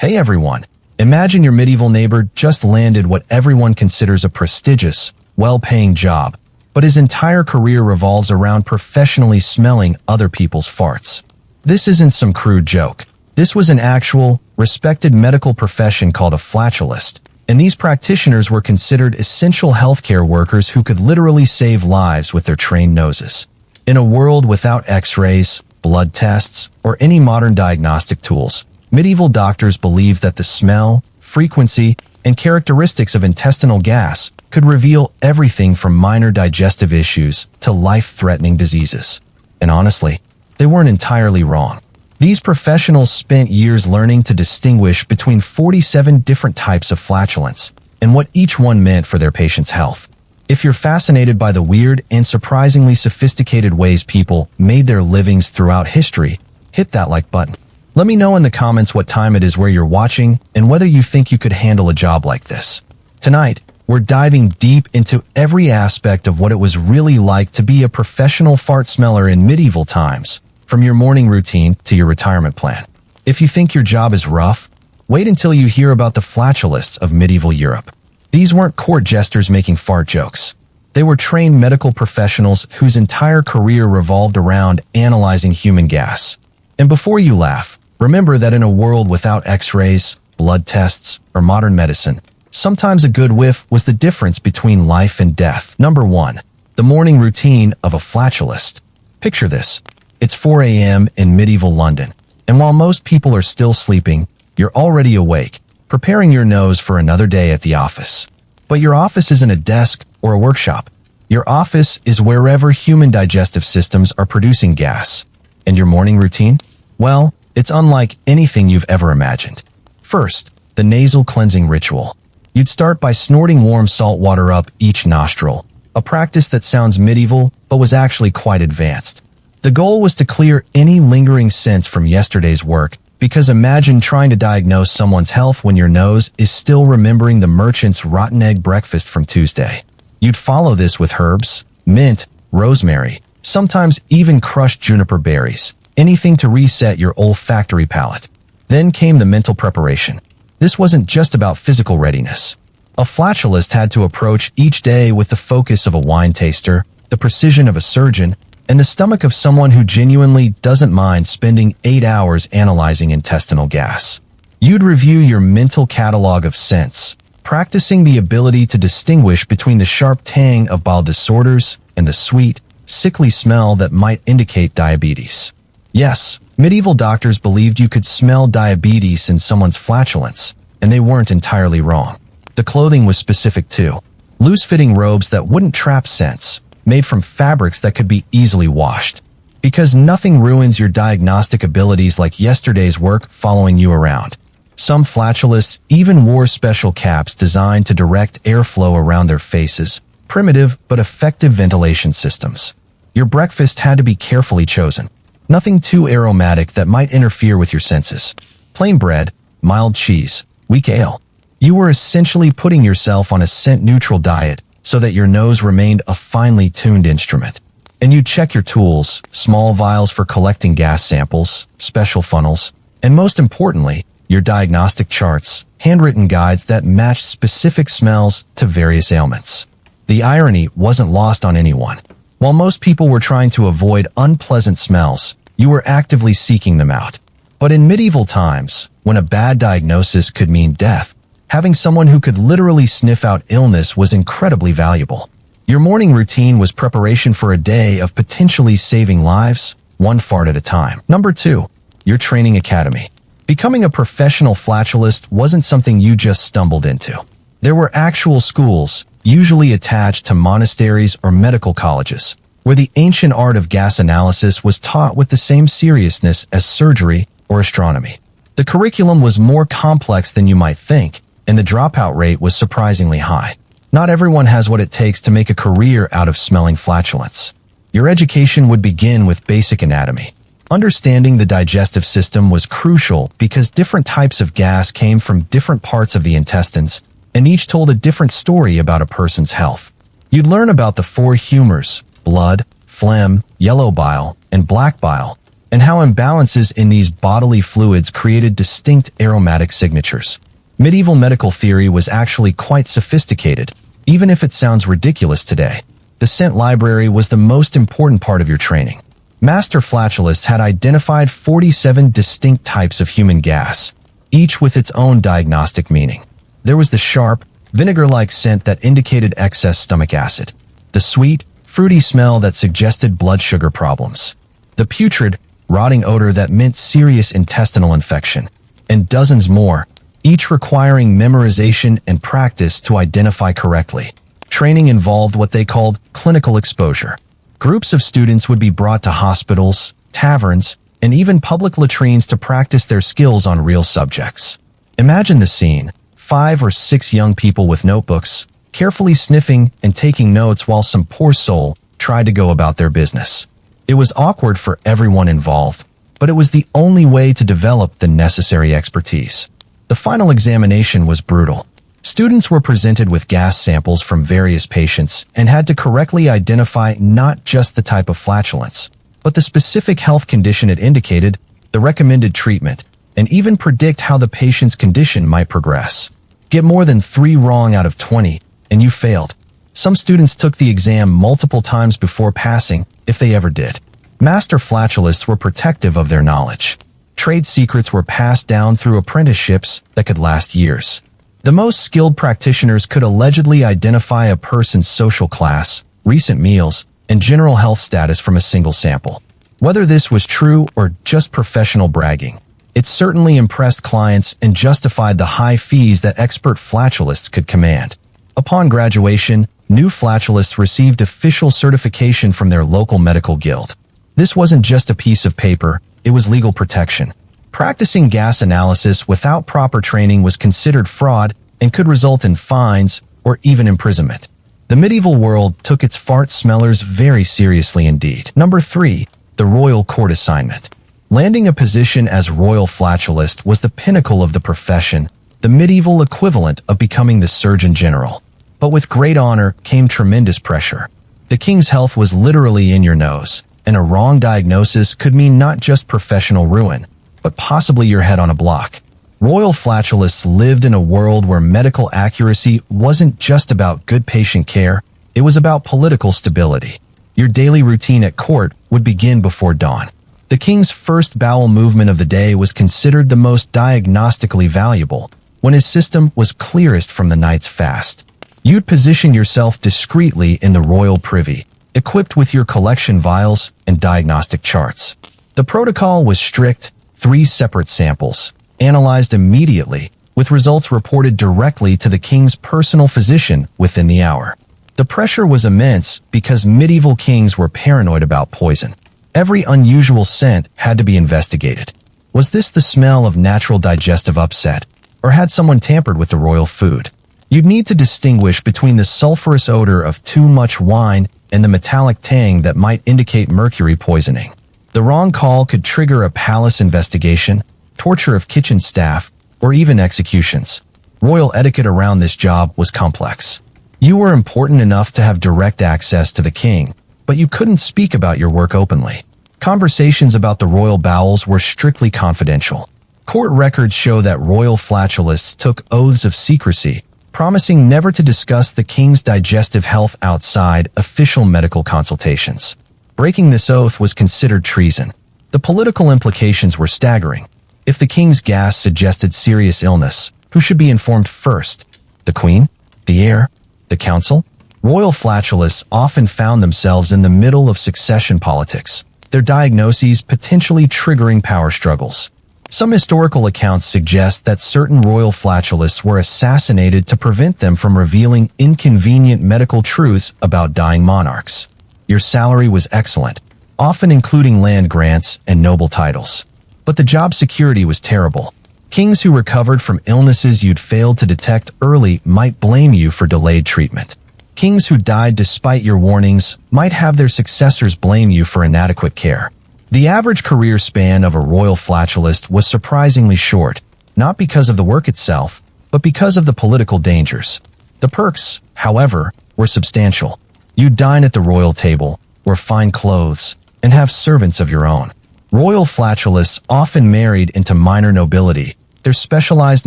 Hey everyone, imagine your medieval neighbor just landed what everyone considers a prestigious, well-paying job, but his entire career revolves around professionally smelling other people's farts. This isn't some crude joke. This was an actual, respected medical profession called a flatulist, and these practitioners were considered essential healthcare workers who could literally save lives with their trained noses. In a world without x-rays, blood tests, or any modern diagnostic tools, medieval doctors believed that the smell, frequency, and characteristics of intestinal gas could reveal everything from minor digestive issues to life-threatening diseases. And honestly, they weren't entirely wrong. These professionals spent years learning to distinguish between 47 different types of flatulence and what each one meant for their patient's health. If you're fascinated by the weird and surprisingly sophisticated ways people made their livings throughout history, hit that like button. Let me know in the comments what time it is where you're watching and whether you think you could handle a job like this. Tonight, we're diving deep into every aspect of what it was really like to be a professional fart smeller in medieval times, from your morning routine to your retirement plan. If you think your job is rough, wait until you hear about the flatulists of medieval Europe. These weren't court jesters making fart jokes. They were trained medical professionals whose entire career revolved around analyzing human gas. And before you laugh, remember that in a world without x-rays, blood tests, or modern medicine, sometimes a good whiff was the difference between life and death. Number 1. The morning routine of a flatulist. Picture this. It's 4 a.m. in medieval London, and while most people are still sleeping, you're already awake, preparing your nose for another day at the office. But your office isn't a desk or a workshop. Your office is wherever human digestive systems are producing gas. And your morning routine? Well, it's unlike anything you've ever imagined. First, the nasal cleansing ritual. You'd start by snorting warm salt water up each nostril, a practice that sounds medieval but was actually quite advanced. The goal was to clear any lingering scents from yesterday's work, because imagine trying to diagnose someone's health when your nose is still remembering the merchant's rotten egg breakfast from Tuesday. You'd follow this with herbs, mint, rosemary, sometimes even crushed juniper berries, anything to reset your olfactory palate. Then came the mental preparation. This wasn't just about physical readiness. A flatulist had to approach each day with the focus of a wine taster, the precision of a surgeon, and the stomach of someone who genuinely doesn't mind spending 8 hours analyzing intestinal gas. You'd review your mental catalog of scents, practicing the ability to distinguish between the sharp tang of bowel disorders and the sweet, sickly smell that might indicate diabetes. Yes, medieval doctors believed you could smell diabetes in someone's flatulence, and they weren't entirely wrong. The clothing was specific too. Loose-fitting robes that wouldn't trap scents, made from fabrics that could be easily washed. Because nothing ruins your diagnostic abilities like yesterday's work following you around. Some flatulists even wore special caps designed to direct airflow around their faces, primitive but effective ventilation systems. Your breakfast had to be carefully chosen. Nothing too aromatic that might interfere with your senses. Plain bread, mild cheese, weak ale. You were essentially putting yourself on a scent-neutral diet so that your nose remained a finely tuned instrument. And you check your tools, small vials for collecting gas samples, special funnels, and most importantly, your diagnostic charts, handwritten guides that matched specific smells to various ailments. The irony wasn't lost on anyone. While most people were trying to avoid unpleasant smells, you were actively seeking them out. But in medieval times, when a bad diagnosis could mean death, having someone who could literally sniff out illness was incredibly valuable. Your morning routine was preparation for a day of potentially saving lives, one fart at a time. Number 2, your training academy. Becoming a professional flatulist wasn't something you just stumbled into. There were actual schools, usually attached to monasteries or medical colleges, where the ancient art of gas analysis was taught with the same seriousness as surgery or astronomy. The curriculum was more complex than you might think, and the dropout rate was surprisingly high. Not everyone has what it takes to make a career out of smelling flatulence. Your education would begin with basic anatomy. Understanding the digestive system was crucial because different types of gas came from different parts of the intestines, and each told a different story about a person's health. You'd learn about the 4 humors: blood, phlegm, yellow bile, and black bile, and how imbalances in these bodily fluids created distinct aromatic signatures. Medieval medical theory was actually quite sophisticated, even if it sounds ridiculous today. The scent library was the most important part of your training. Master flatulists had identified 47 distinct types of human gas, each with its own diagnostic meaning. There was the sharp, vinegar-like scent that indicated excess stomach acid, the sweet, fruity smell that suggested blood sugar problems, the putrid, rotting odor that meant serious intestinal infection, and dozens more, each requiring memorization and practice to identify correctly. Training involved what they called clinical exposure. Groups of students would be brought to hospitals, taverns, and even public latrines to practice their skills on real subjects. Imagine the scene: 5 or 6 young people with notebooks, carefully sniffing and taking notes while some poor soul tried to go about their business. It was awkward for everyone involved, but it was the only way to develop the necessary expertise. The final examination was brutal. Students were presented with gas samples from various patients and had to correctly identify not just the type of flatulence, but the specific health condition it indicated, the recommended treatment, and even predict how the patient's condition might progress. Get more than 3 wrong out of 20, and you failed. Some students took the exam multiple times before passing, if they ever did. Master flatulists were protective of their knowledge. Trade secrets were passed down through apprenticeships that could last years. The most skilled practitioners could allegedly identify a person's social class, recent meals, and general health status from a single sample. Whether this was true or just professional bragging, it certainly impressed clients and justified the high fees that expert flatulists could command. Upon graduation, new flatulists received official certification from their local medical guild. This wasn't just a piece of paper, it was legal protection. Practicing gas analysis without proper training was considered fraud and could result in fines or even imprisonment. The medieval world took its fart smellers very seriously indeed. Number 3. The royal court assignment. Landing a position as royal flatulist was the pinnacle of the profession, the medieval equivalent of becoming the Surgeon General. But with great honor came tremendous pressure. The king's health was literally in your nose, and a wrong diagnosis could mean not just professional ruin, but possibly your head on a block. Royal flatulists lived in a world where medical accuracy wasn't just about good patient care, it was about political stability. Your daily routine at court would begin before dawn. The king's first bowel movement of the day was considered the most diagnostically valuable, when his system was clearest from the night's fast. You'd position yourself discreetly in the royal privy, equipped with your collection vials and diagnostic charts. The protocol was strict: 3 separate samples, analyzed immediately, with results reported directly to the king's personal physician within the hour. The pressure was immense because medieval kings were paranoid about poison. Every unusual scent had to be investigated. Was this the smell of natural digestive upset, or had someone tampered with the royal food? You'd need to distinguish between the sulfurous odor of too much wine and the metallic tang that might indicate mercury poisoning. The wrong call could trigger a palace investigation, torture of kitchen staff, or even executions. Royal etiquette around this job was complex. You were important enough to have direct access to the king, but you couldn't speak about your work openly. Conversations about the royal bowels were strictly confidential. Court records show that royal flatulists took oaths of secrecy, promising never to discuss the king's digestive health outside official medical consultations. Breaking this oath was considered treason. The political implications were staggering. If the king's gas suggested serious illness, who should be informed first? The queen? The heir? The council? Royal flatulists often found themselves in the middle of succession politics, their diagnoses potentially triggering power struggles. Some historical accounts suggest that certain royal flatulists were assassinated to prevent them from revealing inconvenient medical truths about dying monarchs. Your salary was excellent, often including land grants and noble titles. But the job security was terrible. Kings who recovered from illnesses you'd failed to detect early might blame you for delayed treatment. Kings who died despite your warnings might have their successors blame you for inadequate care. The average career span of a royal flatulist was surprisingly short, not because of the work itself, but because of the political dangers. The perks, however, were substantial. You'd dine at the royal table, wear fine clothes, and have servants of your own. Royal flatulists often married into minor nobility, their specialized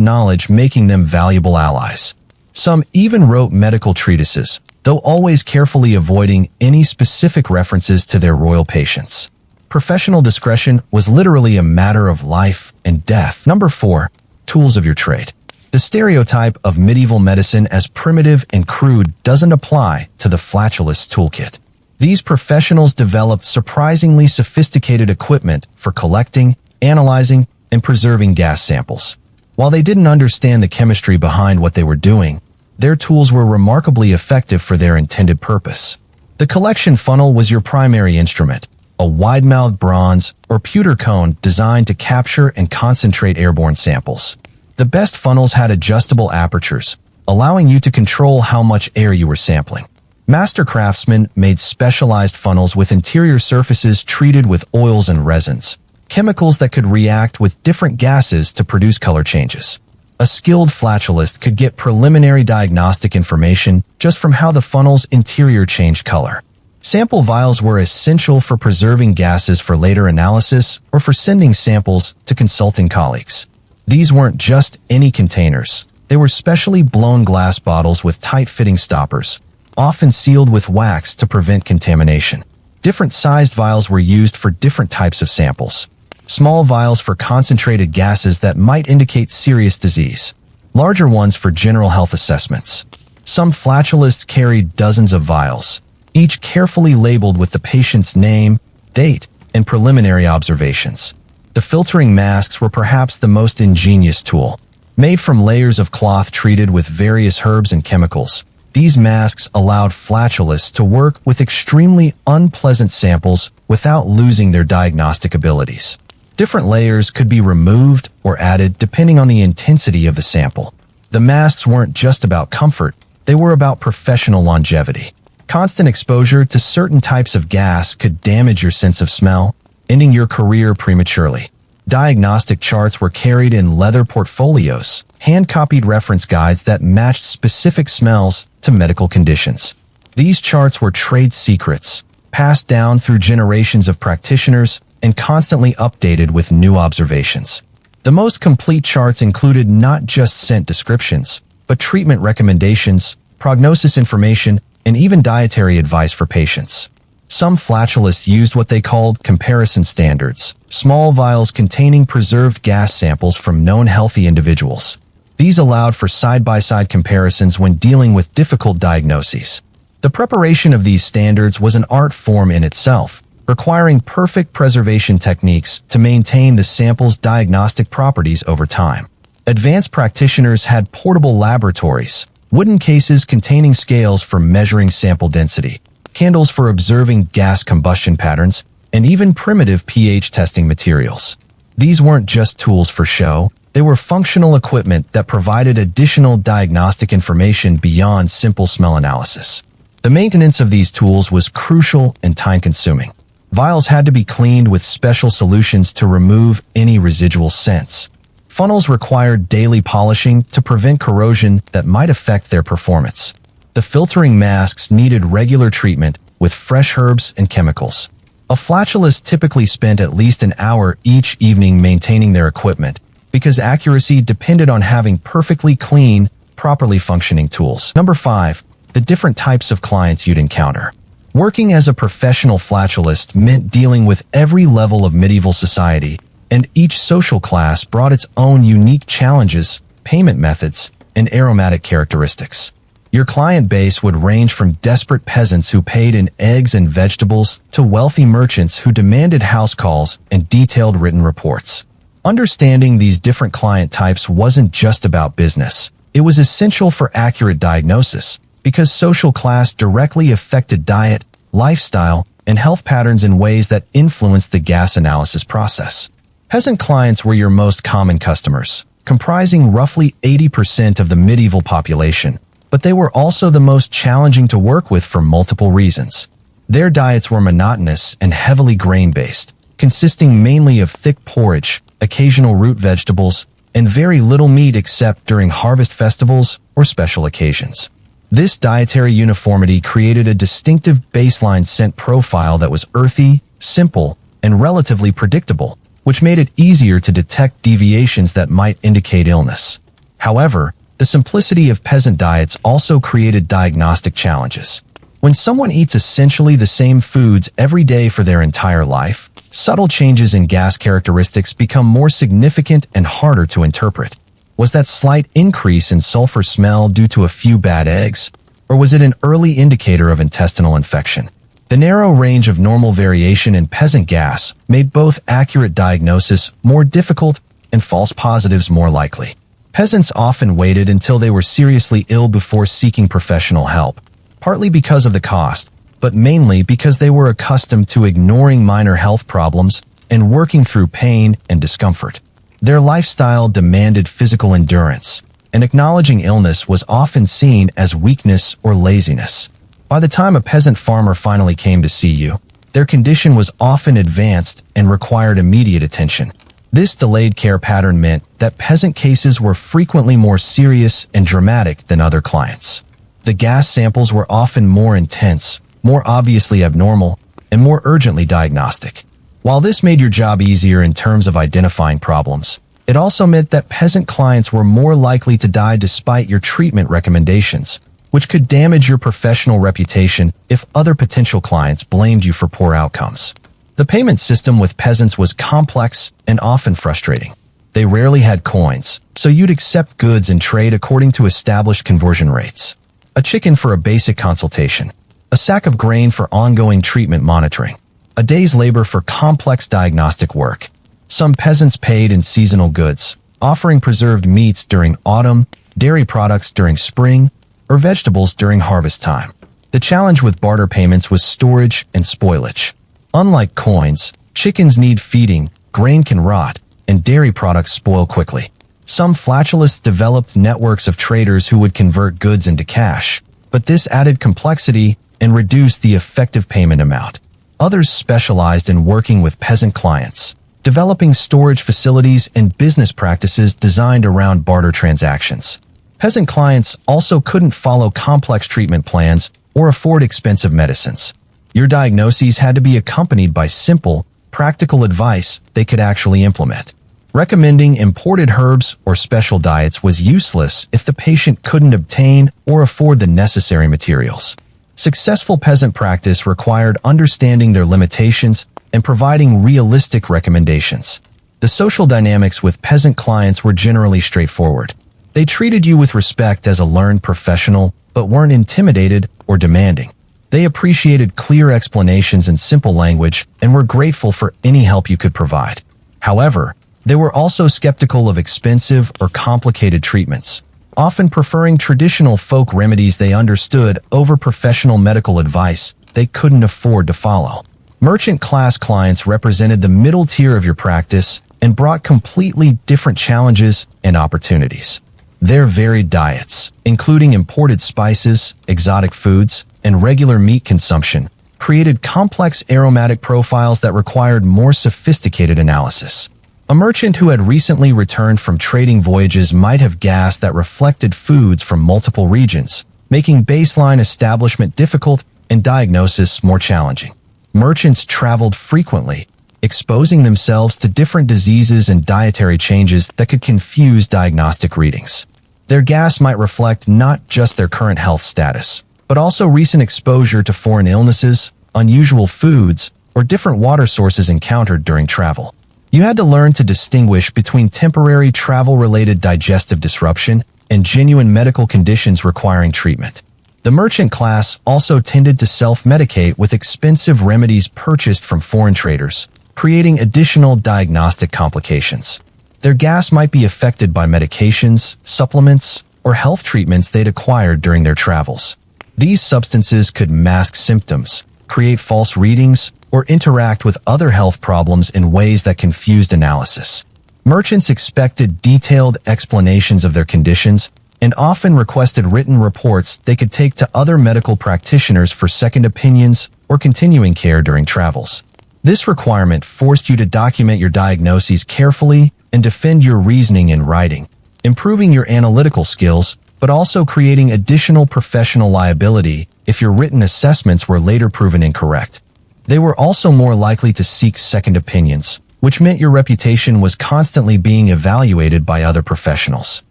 knowledge making them valuable allies. Some even wrote medical treatises, though always carefully avoiding any specific references to their royal patients. Professional discretion was literally a matter of life and death. Number 4. Tools of your trade. The stereotype of medieval medicine as primitive and crude doesn't apply to the flatulist toolkit. These professionals developed surprisingly sophisticated equipment for collecting, analyzing, and preserving gas samples. While they didn't understand the chemistry behind what they were doing, their tools were remarkably effective for their intended purpose. The collection funnel was your primary instrument, a wide-mouthed bronze or pewter cone designed to capture and concentrate airborne samples. The best funnels had adjustable apertures, allowing you to control how much air you were sampling. Master craftsmen made specialized funnels with interior surfaces treated with oils and resins, chemicals that could react with different gases to produce color changes. A skilled flatulist could get preliminary diagnostic information just from how the funnel's interior changed color. Sample vials were essential for preserving gases for later analysis or for sending samples to consulting colleagues. These weren't just any containers. They were specially blown glass bottles with tight-fitting stoppers, often sealed with wax to prevent contamination. Different sized vials were used for different types of samples. Small vials for concentrated gases that might indicate serious disease. Larger ones for general health assessments. Some flatulists carried dozens of vials, each carefully labeled with the patient's name, date, and preliminary observations. The filtering masks were perhaps the most ingenious tool. Made from layers of cloth treated with various herbs and chemicals, these masks allowed flatulists to work with extremely unpleasant samples without losing their diagnostic abilities. Different layers could be removed or added depending on the intensity of the sample. The masks weren't just about comfort, they were about professional longevity. Constant exposure to certain types of gas could damage your sense of smell, ending your career prematurely. Diagnostic charts were carried in leather portfolios, hand-copied reference guides that matched specific smells to medical conditions. These charts were trade secrets, passed down through generations of practitioners and constantly updated with new observations. The most complete charts included not just scent descriptions, but treatment recommendations, prognosis information, and even dietary advice for patients. Some flatulists used what they called comparison standards, small vials containing preserved gas samples from known healthy individuals. These allowed for side-by-side comparisons when dealing with difficult diagnoses. The preparation of these standards was an art form in itself, requiring perfect preservation techniques to maintain the sample's diagnostic properties over time. Advanced practitioners had portable laboratories, wooden cases containing scales for measuring sample density, candles for observing gas combustion patterns, and even primitive pH testing materials. These weren't just tools for show, they were functional equipment that provided additional diagnostic information beyond simple smell analysis. The maintenance of these tools was crucial and time-consuming. Vials had to be cleaned with special solutions to remove any residual scents. Funnels required daily polishing to prevent corrosion that might affect their performance. The filtering masks needed regular treatment with fresh herbs and chemicals. A flatulist typically spent at least an hour each evening maintaining their equipment because accuracy depended on having perfectly clean, properly functioning tools. Number 5. The different types of clients you'd encounter. Working as a professional flatulist meant dealing with every level of medieval society, and each social class brought its own unique challenges, payment methods, and aromatic characteristics. Your client base would range from desperate peasants who paid in eggs and vegetables to wealthy merchants who demanded house calls and detailed written reports. Understanding these different client types wasn't just about business. It was essential for accurate diagnosis, because social class directly affected diet, lifestyle, and health patterns in ways that influenced the gas analysis process. Peasant clients were your most common customers, comprising roughly 80% of the medieval population, but they were also the most challenging to work with for multiple reasons. Their diets were monotonous and heavily grain-based, consisting mainly of thick porridge, occasional root vegetables, and very little meat except during harvest festivals or special occasions. This dietary uniformity created a distinctive baseline scent profile that was earthy, simple, and relatively predictable, which made it easier to detect deviations that might indicate illness. However, the simplicity of peasant diets also created diagnostic challenges. When someone eats essentially the same foods every day for their entire life, subtle changes in gas characteristics become more significant and harder to interpret. Was that slight increase in sulfur smell due to a few bad eggs, or was it an early indicator of intestinal infection? The narrow range of normal variation in peasant gas made both accurate diagnosis more difficult and false positives more likely. Peasants often waited until they were seriously ill before seeking professional help, partly because of the cost, but mainly because they were accustomed to ignoring minor health problems and working through pain and discomfort. Their lifestyle demanded physical endurance, and acknowledging illness was often seen as weakness or laziness. By the time a peasant farmer finally came to see you, their condition was often advanced and required immediate attention. This delayed care pattern meant that peasant cases were frequently more serious and dramatic than other clients. The gas samples were often more intense, more obviously abnormal, and more urgently diagnostic. While this made your job easier in terms of identifying problems, it also meant that peasant clients were more likely to die despite your treatment recommendations, which could damage your professional reputation if other potential clients blamed you for poor outcomes. The payment system with peasants was complex and often frustrating. They rarely had coins, so you'd accept goods and trade according to established conversion rates. A chicken for a basic consultation, a sack of grain for ongoing treatment monitoring, a day's labor for complex diagnostic work. Some peasants paid in seasonal goods, offering preserved meats during autumn, dairy products during spring, or vegetables during harvest time. The challenge with barter payments was storage and spoilage. Unlike coins, chickens need feeding, grain can rot, and dairy products spoil quickly. Some flatulists developed networks of traders who would convert goods into cash, but this added complexity and reduced the effective payment amount. Others specialized in working with peasant clients, developing storage facilities and business practices designed around barter transactions. Peasant clients also couldn't follow complex treatment plans or afford expensive medicines. Your diagnoses had to be accompanied by simple, practical advice they could actually implement. Recommending imported herbs or special diets was useless if the patient couldn't obtain or afford the necessary materials. Successful peasant practice required understanding their limitations and providing realistic recommendations. The social dynamics with peasant clients were generally straightforward. They treated you with respect as a learned professional, but weren't intimidated or demanding. They appreciated clear explanations in simple language and were grateful for any help you could provide. However, they were also skeptical of expensive or complicated treatments, often preferring traditional folk remedies they understood over professional medical advice they couldn't afford to follow. Merchant class clients represented the middle tier of your practice and brought completely different challenges and opportunities. Their varied diets, including imported spices, exotic foods, and regular meat consumption, created complex aromatic profiles that required more sophisticated analysis. A merchant who had recently returned from trading voyages might have gas that reflected foods from multiple regions, making baseline establishment difficult and diagnosis more challenging. Merchants traveled frequently, exposing themselves to different diseases and dietary changes that could confuse diagnostic readings. Their gas might reflect not just their current health status, but also recent exposure to foreign illnesses, unusual foods, or different water sources encountered during travel. You had to learn to distinguish between temporary travel-related digestive disruption and genuine medical conditions requiring treatment. The merchant class also tended to self-medicate with expensive remedies purchased from foreign traders, creating additional diagnostic complications. Their gas might be affected by medications, supplements, or health treatments they'd acquired during their travels. These substances could mask symptoms, create false readings, or interact with other health problems in ways that confused analysis. Merchants expected detailed explanations of their conditions and often requested written reports they could take to other medical practitioners for second opinions or continuing care during travels. This requirement forced you to document your diagnoses carefully and defend your reasoning in writing, improving your analytical skills, but also creating additional professional liability if your written assessments were later proven incorrect. They were also more likely to seek second opinions, which meant your reputation was constantly being evaluated by other professionals.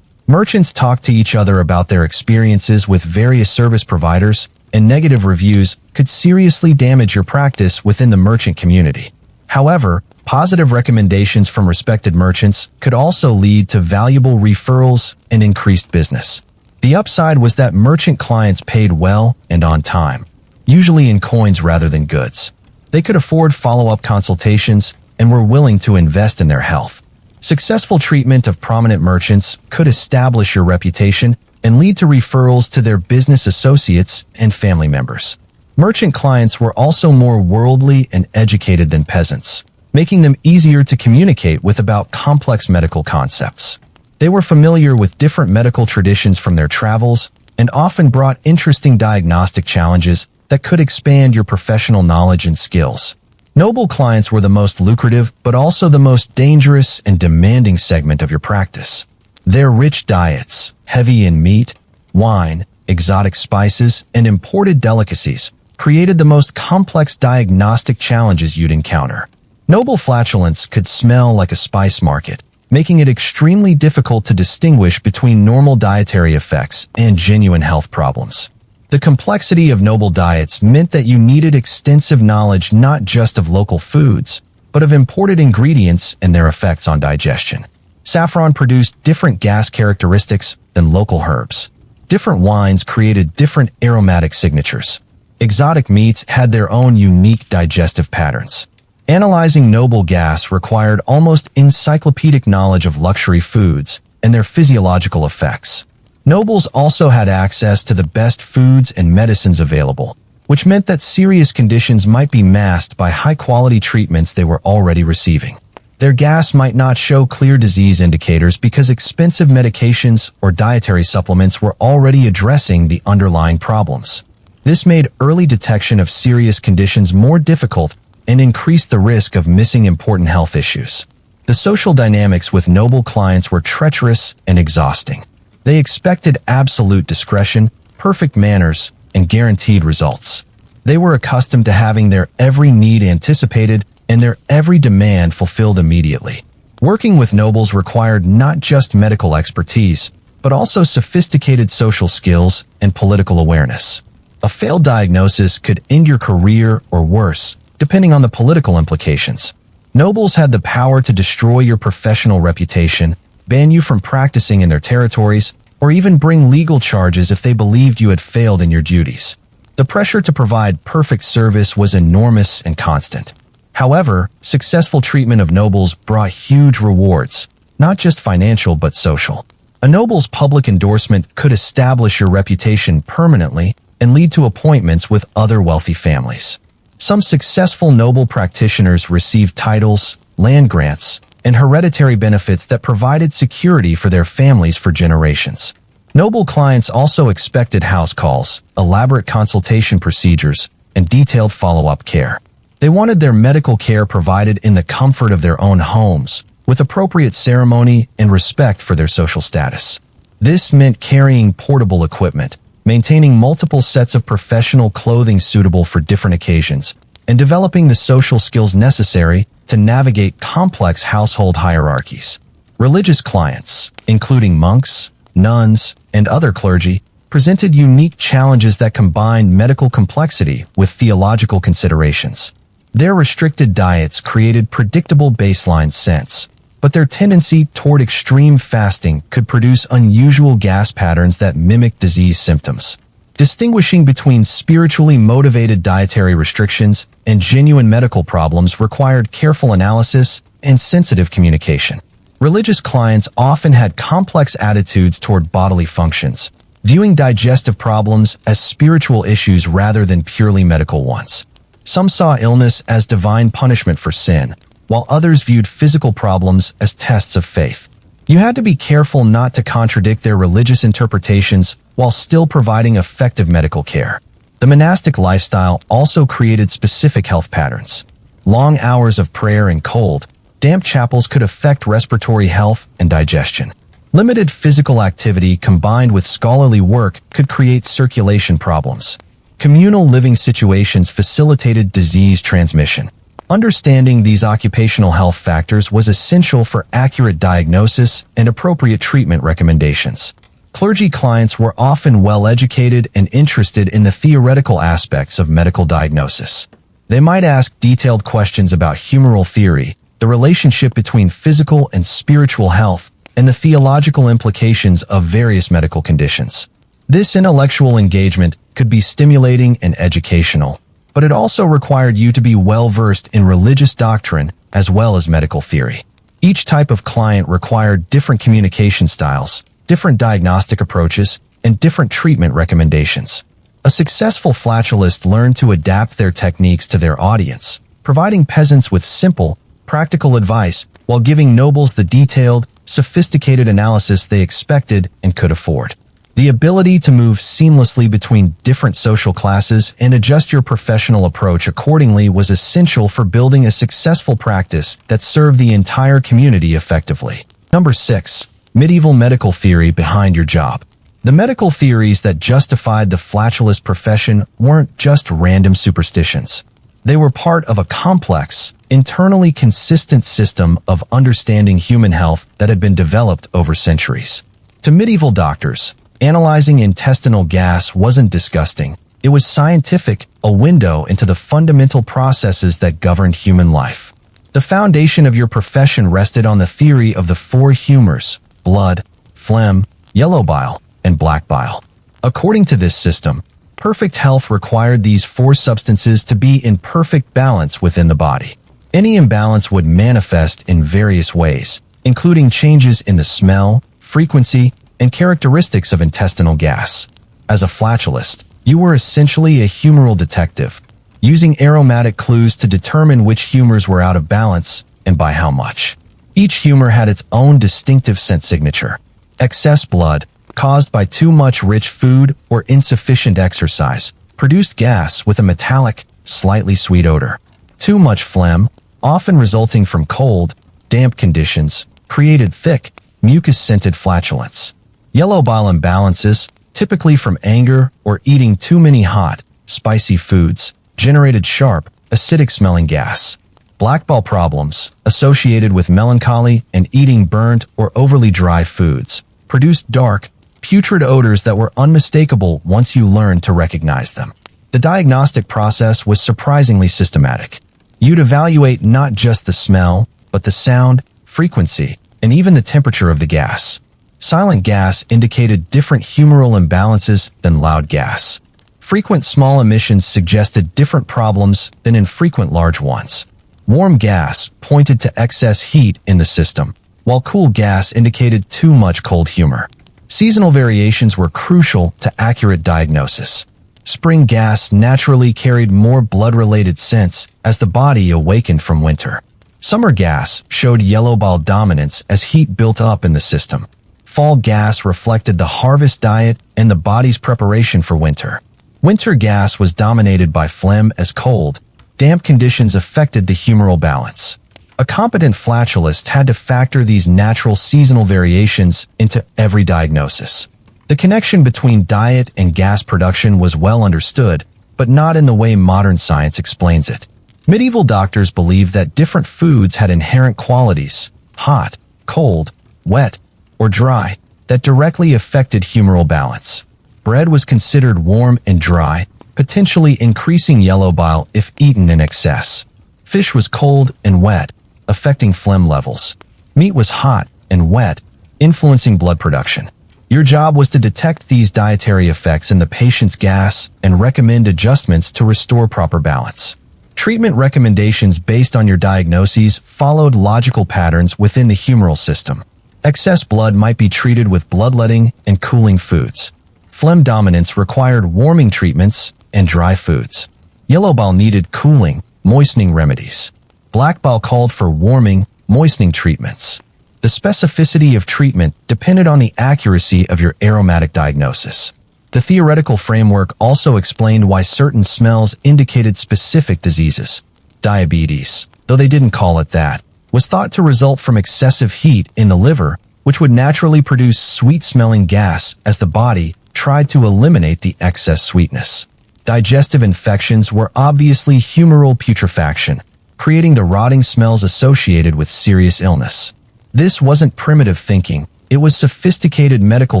Merchants talked to each other about their experiences with various service providers, and negative reviews could seriously damage your practice within the merchant community. However, positive recommendations from respected merchants could also lead to valuable referrals and increased business. The upside was that merchant clients paid well and on time, usually in coins rather than goods. They could afford follow-up consultations and were willing to invest in their health. Successful treatment of prominent merchants could establish your reputation and lead to referrals to their business associates and family members. Merchant clients were also more worldly and educated than peasants, making them easier to communicate with about complex medical concepts. They were familiar with different medical traditions from their travels and often brought interesting diagnostic challenges that could expand your professional knowledge and skills. Noble clients were the most lucrative but also the most dangerous and demanding segment of your practice. Their rich diets, heavy in meat, wine, exotic spices, and imported delicacies, created the most complex diagnostic challenges you'd encounter. Noble flatulence could smell like a spice market, making it extremely difficult to distinguish between normal dietary effects and genuine health problems. The complexity of noble diets meant that you needed extensive knowledge not just of local foods, but of imported ingredients and their effects on digestion. Saffron produced different gas characteristics than local herbs. Different wines created different aromatic signatures. Exotic meats had their own unique digestive patterns. Analyzing noble gas required almost encyclopedic knowledge of luxury foods and their physiological effects. Nobles also had access to the best foods and medicines available, which meant that serious conditions might be masked by high-quality treatments they were already receiving. Their gas might not show clear disease indicators because expensive medications or dietary supplements were already addressing the underlying problems. This made early detection of serious conditions more difficult and increased the risk of missing important health issues. The social dynamics with noble clients were treacherous and exhausting. They expected absolute discretion, perfect manners, and guaranteed results. They were accustomed to having their every need anticipated and their every demand fulfilled immediately. Working with nobles required not just medical expertise, but also sophisticated social skills and political awareness. A failed diagnosis could end your career or worse, depending on the political implications. Nobles had the power to destroy your professional reputation, ban you from practicing in their territories, or even bring legal charges if they believed you had failed in your duties. The pressure to provide perfect service was enormous and constant. However, successful treatment of nobles brought huge rewards, not just financial but social. A noble's public endorsement could establish your reputation permanently and lead to appointments with other wealthy families. Some successful noble practitioners received titles, land grants, and hereditary benefits that provided security for their families for generations. Noble clients also expected house calls, elaborate consultation procedures, and detailed follow-up care. They wanted their medical care provided in the comfort of their own homes, with appropriate ceremony and respect for their social status. This meant carrying portable equipment, maintaining multiple sets of professional clothing suitable for different occasions, and developing the social skills necessary to navigate complex household hierarchies. Religious clients, including monks, nuns, and other clergy, presented unique challenges that combined medical complexity with theological considerations. Their restricted diets created predictable baseline sense, but their tendency toward extreme fasting could produce unusual gas patterns that mimic disease symptoms. Distinguishing between spiritually motivated dietary restrictions and genuine medical problems required careful analysis and sensitive communication. Religious clients often had complex attitudes toward bodily functions, viewing digestive problems as spiritual issues rather than purely medical ones. Some saw illness as divine punishment for sin, while others viewed physical problems as tests of faith. You had to be careful not to contradict their religious interpretations while still providing effective medical care. The monastic lifestyle also created specific health patterns. Long hours of prayer in cold, damp chapels could affect respiratory health and digestion. Limited physical activity combined with scholarly work could create circulation problems. Communal living situations facilitated disease transmission. Understanding these occupational health factors was essential for accurate diagnosis and appropriate treatment recommendations. Clergy clients were often well-educated and interested in the theoretical aspects of medical diagnosis. They might ask detailed questions about humoral theory, the relationship between physical and spiritual health, and the theological implications of various medical conditions. This intellectual engagement could be stimulating and educational, but it also required you to be well-versed in religious doctrine as well as medical theory. Each type of client required different communication styles, different diagnostic approaches, and different treatment recommendations. A successful flatulist learned to adapt their techniques to their audience, providing peasants with simple, practical advice while giving nobles the detailed, sophisticated analysis they expected and could afford. The ability to move seamlessly between different social classes and adjust your professional approach accordingly was essential for building a successful practice that served the entire community effectively. Number 6. Medieval medical theory behind your job. The medical theories that justified the flatulist profession weren't just random superstitions. They were part of a complex, internally consistent system of understanding human health that had been developed over centuries. To medieval doctors, analyzing intestinal gas wasn't disgusting. It was scientific, a window into the fundamental processes that governed human life. The foundation of your profession rested on the theory of the four humors: blood, phlegm, yellow bile, and black bile. According to this system, perfect health required these four substances to be in perfect balance within the body. Any imbalance would manifest in various ways, including changes in the smell, frequency, and characteristics of intestinal gas. As a flatulist, you were essentially a humoral detective, using aromatic clues to determine which humors were out of balance and by how much. Each humor had its own distinctive scent signature. Excess blood, caused by too much rich food or insufficient exercise, produced gas with a metallic, slightly sweet odor. Too much phlegm, often resulting from cold, damp conditions, created thick, mucus-scented flatulence. Yellow bile imbalances, typically from anger or eating too many hot, spicy foods, generated sharp, acidic-smelling gas. Black bile problems, associated with melancholy and eating burnt or overly dry foods, produced dark, putrid odors that were unmistakable once you learned to recognize them. The diagnostic process was surprisingly systematic. You'd evaluate not just the smell, but the sound, frequency, and even the temperature of the gas. Silent gas indicated different humoral imbalances than loud gas. Frequent small emissions suggested different problems than infrequent large ones. Warm gas pointed to excess heat in the system, while cool gas indicated too much cold humor. Seasonal variations were crucial to accurate diagnosis. Spring gas naturally carried more blood-related scents as the body awakened from winter. Summer gas showed yellow bile dominance as heat built up in the system. Fall gas reflected the harvest diet and the body's preparation for winter. Winter gas was dominated by phlegm as cold, damp conditions affected the humoral balance. A competent flatulist had to factor these natural seasonal variations into every diagnosis. The connection between diet and gas production was well understood, but not in the way modern science explains it. Medieval doctors believed that different foods had inherent qualities, hot, cold, wet, or dry, that directly affected humoral balance. Bread was considered warm and dry, potentially increasing yellow bile if eaten in excess. Fish was cold and wet, affecting phlegm levels. Meat was hot and wet, influencing blood production. Your job was to detect these dietary effects in the patient's gas and recommend adjustments to restore proper balance. Treatment recommendations based on your diagnoses followed logical patterns within the humoral system. Excess blood might be treated with bloodletting and cooling foods. Phlegm dominance required warming treatments and dry foods. Yellow bile needed cooling, moistening remedies. Black bile called for warming, moistening treatments. The specificity of treatment depended on the accuracy of your aromatic diagnosis. The theoretical framework also explained why certain smells indicated specific diseases. Diabetes, though they didn't call it that, was thought to result from excessive heat in the liver, which would naturally produce sweet-smelling gas as the body tried to eliminate the excess sweetness. Digestive infections were obviously humoral putrefaction, creating the rotting smells associated with serious illness. This wasn't primitive thinking, it was sophisticated medical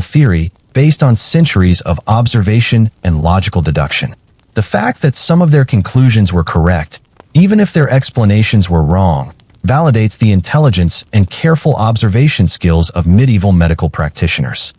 theory based on centuries of observation and logical deduction. The fact that some of their conclusions were correct, even if their explanations were wrong, validates the intelligence and careful observation skills of medieval medical practitioners.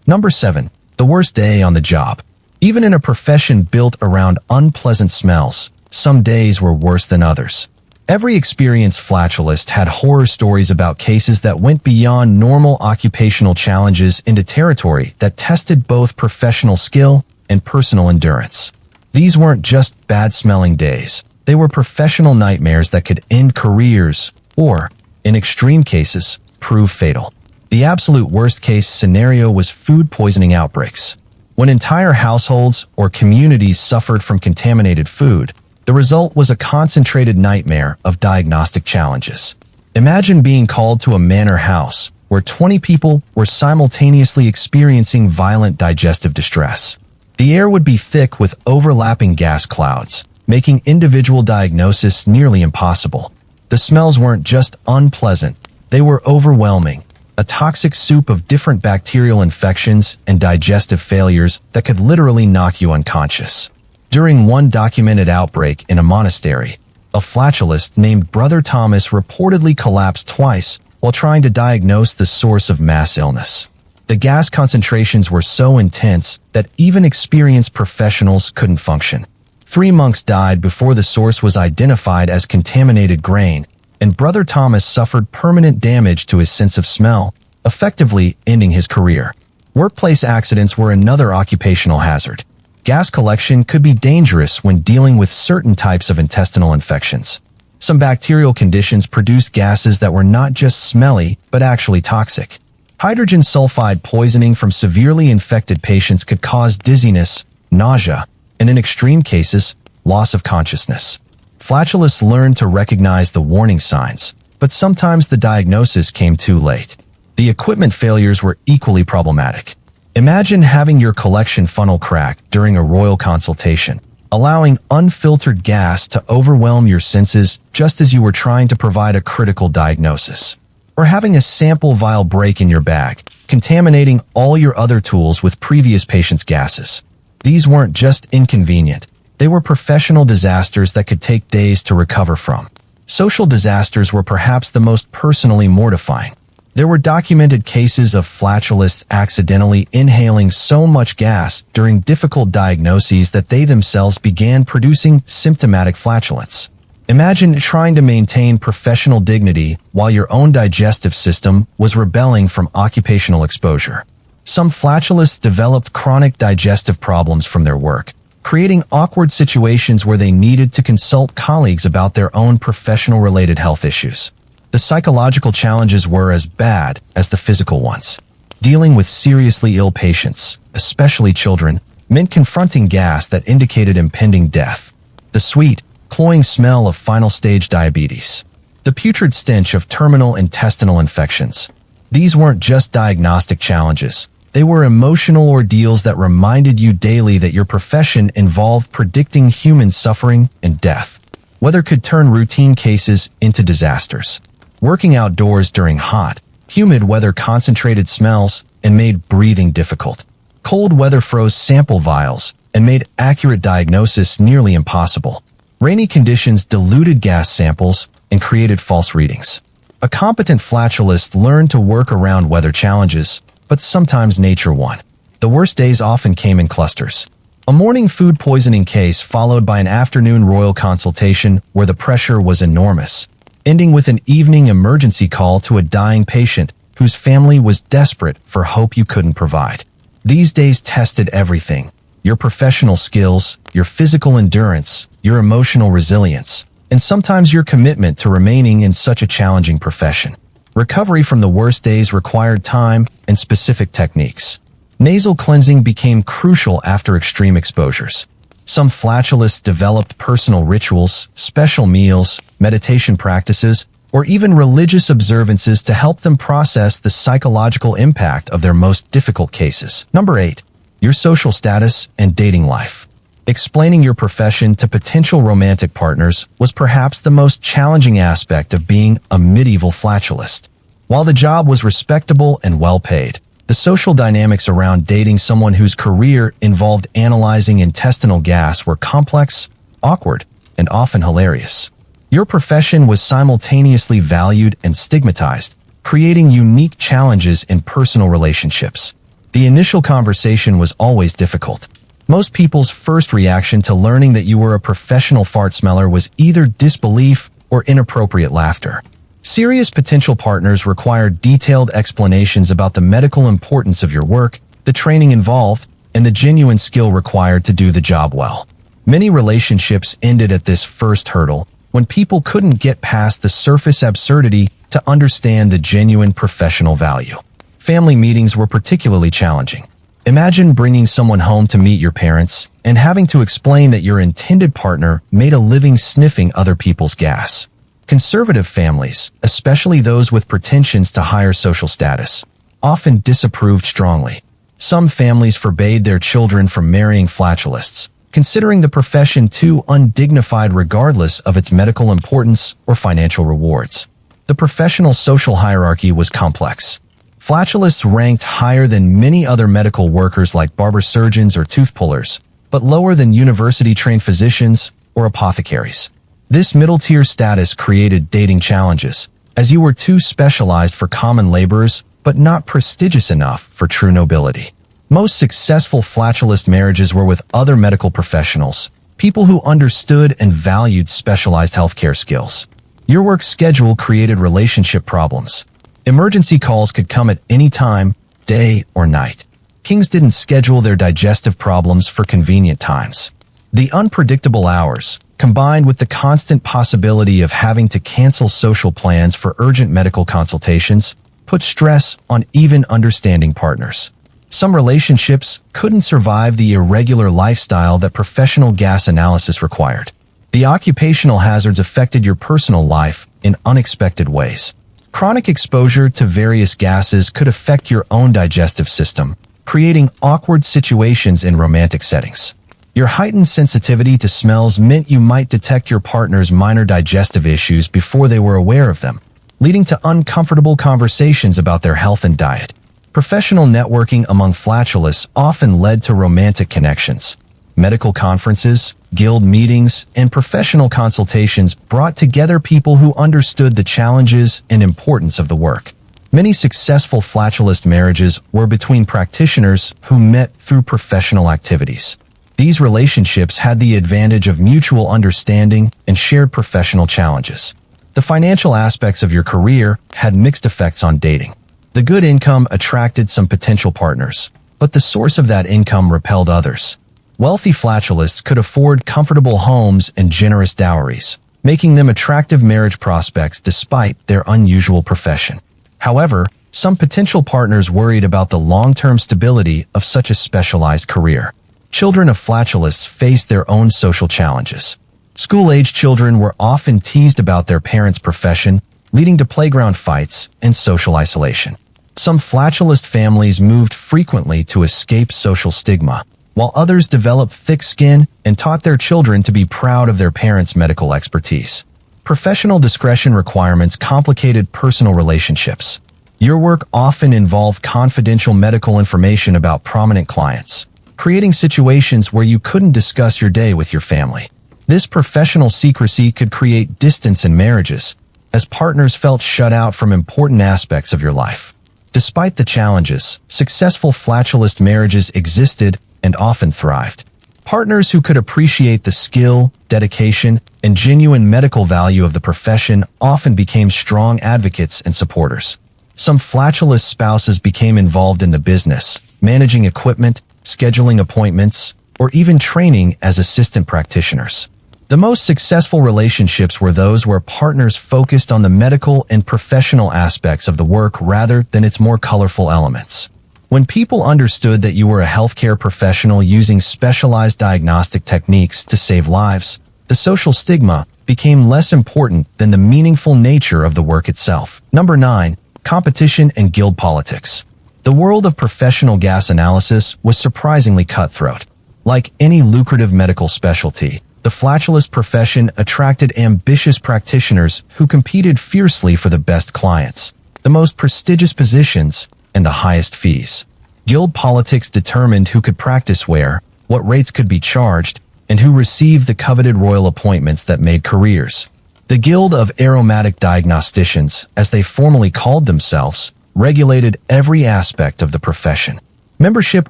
Number 7. The worst day on the job. Even in a profession built around unpleasant smells, some days were worse than others. Every experienced flatulist had horror stories about cases that went beyond normal occupational challenges into territory that tested both professional skill and personal endurance. These weren't just bad-smelling days. They were professional nightmares that could end careers or, in extreme cases, prove fatal. The absolute worst-case scenario was food poisoning outbreaks. When entire households or communities suffered from contaminated food, the result was a concentrated nightmare of diagnostic challenges. Imagine being called to a manor house where 20 people were simultaneously experiencing violent digestive distress. The air would be thick with overlapping gas clouds, making individual diagnosis nearly impossible. The smells weren't just unpleasant, they were overwhelming, a toxic soup of different bacterial infections and digestive failures that could literally knock you unconscious. During one documented outbreak in a monastery, a flatulist named Brother Thomas reportedly collapsed twice while trying to diagnose the source of mass illness. The gas concentrations were so intense that even experienced professionals couldn't function. 3 monks died before the source was identified as contaminated grain, and Brother Thomas suffered permanent damage to his sense of smell, effectively ending his career. Workplace accidents were another occupational hazard. Gas collection could be dangerous when dealing with certain types of intestinal infections. Some bacterial conditions produced gases that were not just smelly, but actually toxic. Hydrogen sulfide poisoning from severely infected patients could cause dizziness, nausea, and in extreme cases, loss of consciousness. Flatulists learned to recognize the warning signs, but sometimes the diagnosis came too late. The equipment failures were equally problematic. Imagine having your collection funnel crack during a royal consultation, allowing unfiltered gas to overwhelm your senses just as you were trying to provide a critical diagnosis. Or having a sample vial break in your bag, contaminating all your other tools with previous patients' gases. These weren't just inconvenient, they were professional disasters that could take days to recover from. Social disasters were perhaps the most personally mortifying. There were documented cases of flatulists accidentally inhaling so much gas during difficult diagnoses that they themselves began producing symptomatic flatulence. Imagine trying to maintain professional dignity while your own digestive system was rebelling from occupational exposure. Some flatulists developed chronic digestive problems from their work, creating awkward situations where they needed to consult colleagues about their own professional-related health issues. The psychological challenges were as bad as the physical ones. Dealing with seriously ill patients, especially children, meant confronting gas that indicated impending death. The sweet, cloying smell of final-stage diabetes. The putrid stench of terminal intestinal infections. These weren't just diagnostic challenges. They were emotional ordeals that reminded you daily that your profession involved predicting human suffering and death. Weather could turn routine cases into disasters. Working outdoors during hot, humid weather concentrated smells and made breathing difficult. Cold weather froze sample vials and made accurate diagnosis nearly impossible. Rainy conditions diluted gas samples and created false readings. A competent flatulist learned to work around weather challenges, but sometimes nature won. The worst days often came in clusters. A morning food poisoning case followed by an afternoon royal consultation where the pressure was enormous, ending with an evening emergency call to a dying patient whose family was desperate for hope you couldn't provide. These days tested everything: your professional skills, your physical endurance, your emotional resilience, and sometimes your commitment to remaining in such a challenging profession. Recovery from the worst days required time and specific techniques. Nasal cleansing became crucial after extreme exposures. Some flatulists developed personal rituals, special meals, meditation practices, or even religious observances to help them process the psychological impact of their most difficult cases. Number 8. Your social status and dating life. Explaining your profession to potential romantic partners was perhaps the most challenging aspect of being a medieval flatulist. While the job was respectable and well-paid, the social dynamics around dating someone whose career involved analyzing intestinal gas were complex, awkward, and often hilarious. Your profession was simultaneously valued and stigmatized, creating unique challenges in personal relationships. The initial conversation was always difficult. Most people's first reaction to learning that you were a professional fart smeller was either disbelief or inappropriate laughter. Serious potential partners required detailed explanations about the medical importance of your work, the training involved, and the genuine skill required to do the job well. Many relationships ended at this first hurdle, when people couldn't get past the surface absurdity to understand the genuine professional value. Family meetings were particularly challenging. Imagine bringing someone home to meet your parents and having to explain that your intended partner made a living sniffing other people's gas. Conservative families, especially those with pretensions to higher social status, often disapproved strongly. Some families forbade their children from marrying flatulists, considering the profession too undignified regardless of its medical importance or financial rewards. The professional social hierarchy was complex. Flatulists ranked higher than many other medical workers like barber surgeons or tooth pullers, but lower than university-trained physicians or apothecaries. This middle-tier status created dating challenges, as you were too specialized for common laborers but not prestigious enough for true nobility. Most successful flatulist marriages were with other medical professionals, people who understood and valued specialized healthcare skills. Your work schedule created relationship problems. Emergency calls could come at any time, day or night. Kings didn't schedule their digestive problems for convenient times. The unpredictable hours, combined with the constant possibility of having to cancel social plans for urgent medical consultations, put stress on even understanding partners. Some relationships couldn't survive the irregular lifestyle that professional gas analysis required. The occupational hazards affected your personal life in unexpected ways. Chronic exposure to various gases could affect your own digestive system, creating awkward situations in romantic settings. Your heightened sensitivity to smells meant you might detect your partner's minor digestive issues before they were aware of them, leading to uncomfortable conversations about their health and diet. Professional networking among flatulists often led to romantic connections. Medical conferences, guild meetings, and professional consultations brought together people who understood the challenges and importance of the work. Many successful flatulist marriages were between practitioners who met through professional activities. These relationships had the advantage of mutual understanding and shared professional challenges. The financial aspects of your career had mixed effects on dating. The good income attracted some potential partners, but the source of that income repelled others. Wealthy flatulists could afford comfortable homes and generous dowries, making them attractive marriage prospects despite their unusual profession. However, some potential partners worried about the long-term stability of such a specialized career. Children of flatulists faced their own social challenges. School-age children were often teased about their parents' profession, leading to playground fights and social isolation. Some flatulist families moved frequently to escape social stigma, while others developed thick skin and taught their children to be proud of their parents' medical expertise. Professional discretion requirements complicated personal relationships. Your work often involved confidential medical information about prominent clients, creating situations where you couldn't discuss your day with your family. This professional secrecy could create distance in marriages, as partners felt shut out from important aspects of your life. Despite the challenges, successful flatulist marriages existed and often thrived. Partners who could appreciate the skill, dedication, and genuine medical value of the profession often became strong advocates and supporters. Some flatulist spouses became involved in the business, managing equipment, scheduling appointments, or even training as assistant practitioners. The most successful relationships were those where partners focused on the medical and professional aspects of the work rather than its more colorful elements. When people understood that you were a healthcare professional using specialized diagnostic techniques to save lives, the social stigma became less important than the meaningful nature of the work itself. Number 9. Competition and guild politics. The world of professional gas analysis was surprisingly cutthroat. Like any lucrative medical specialty, the flatulist profession attracted ambitious practitioners who competed fiercely for the best clients, the most prestigious positions, and the highest fees. Guild politics determined who could practice where, what rates could be charged, and who received the coveted royal appointments that made careers. The Guild of Aromatic Diagnosticians, as they formally called themselves, regulated every aspect of the profession. Membership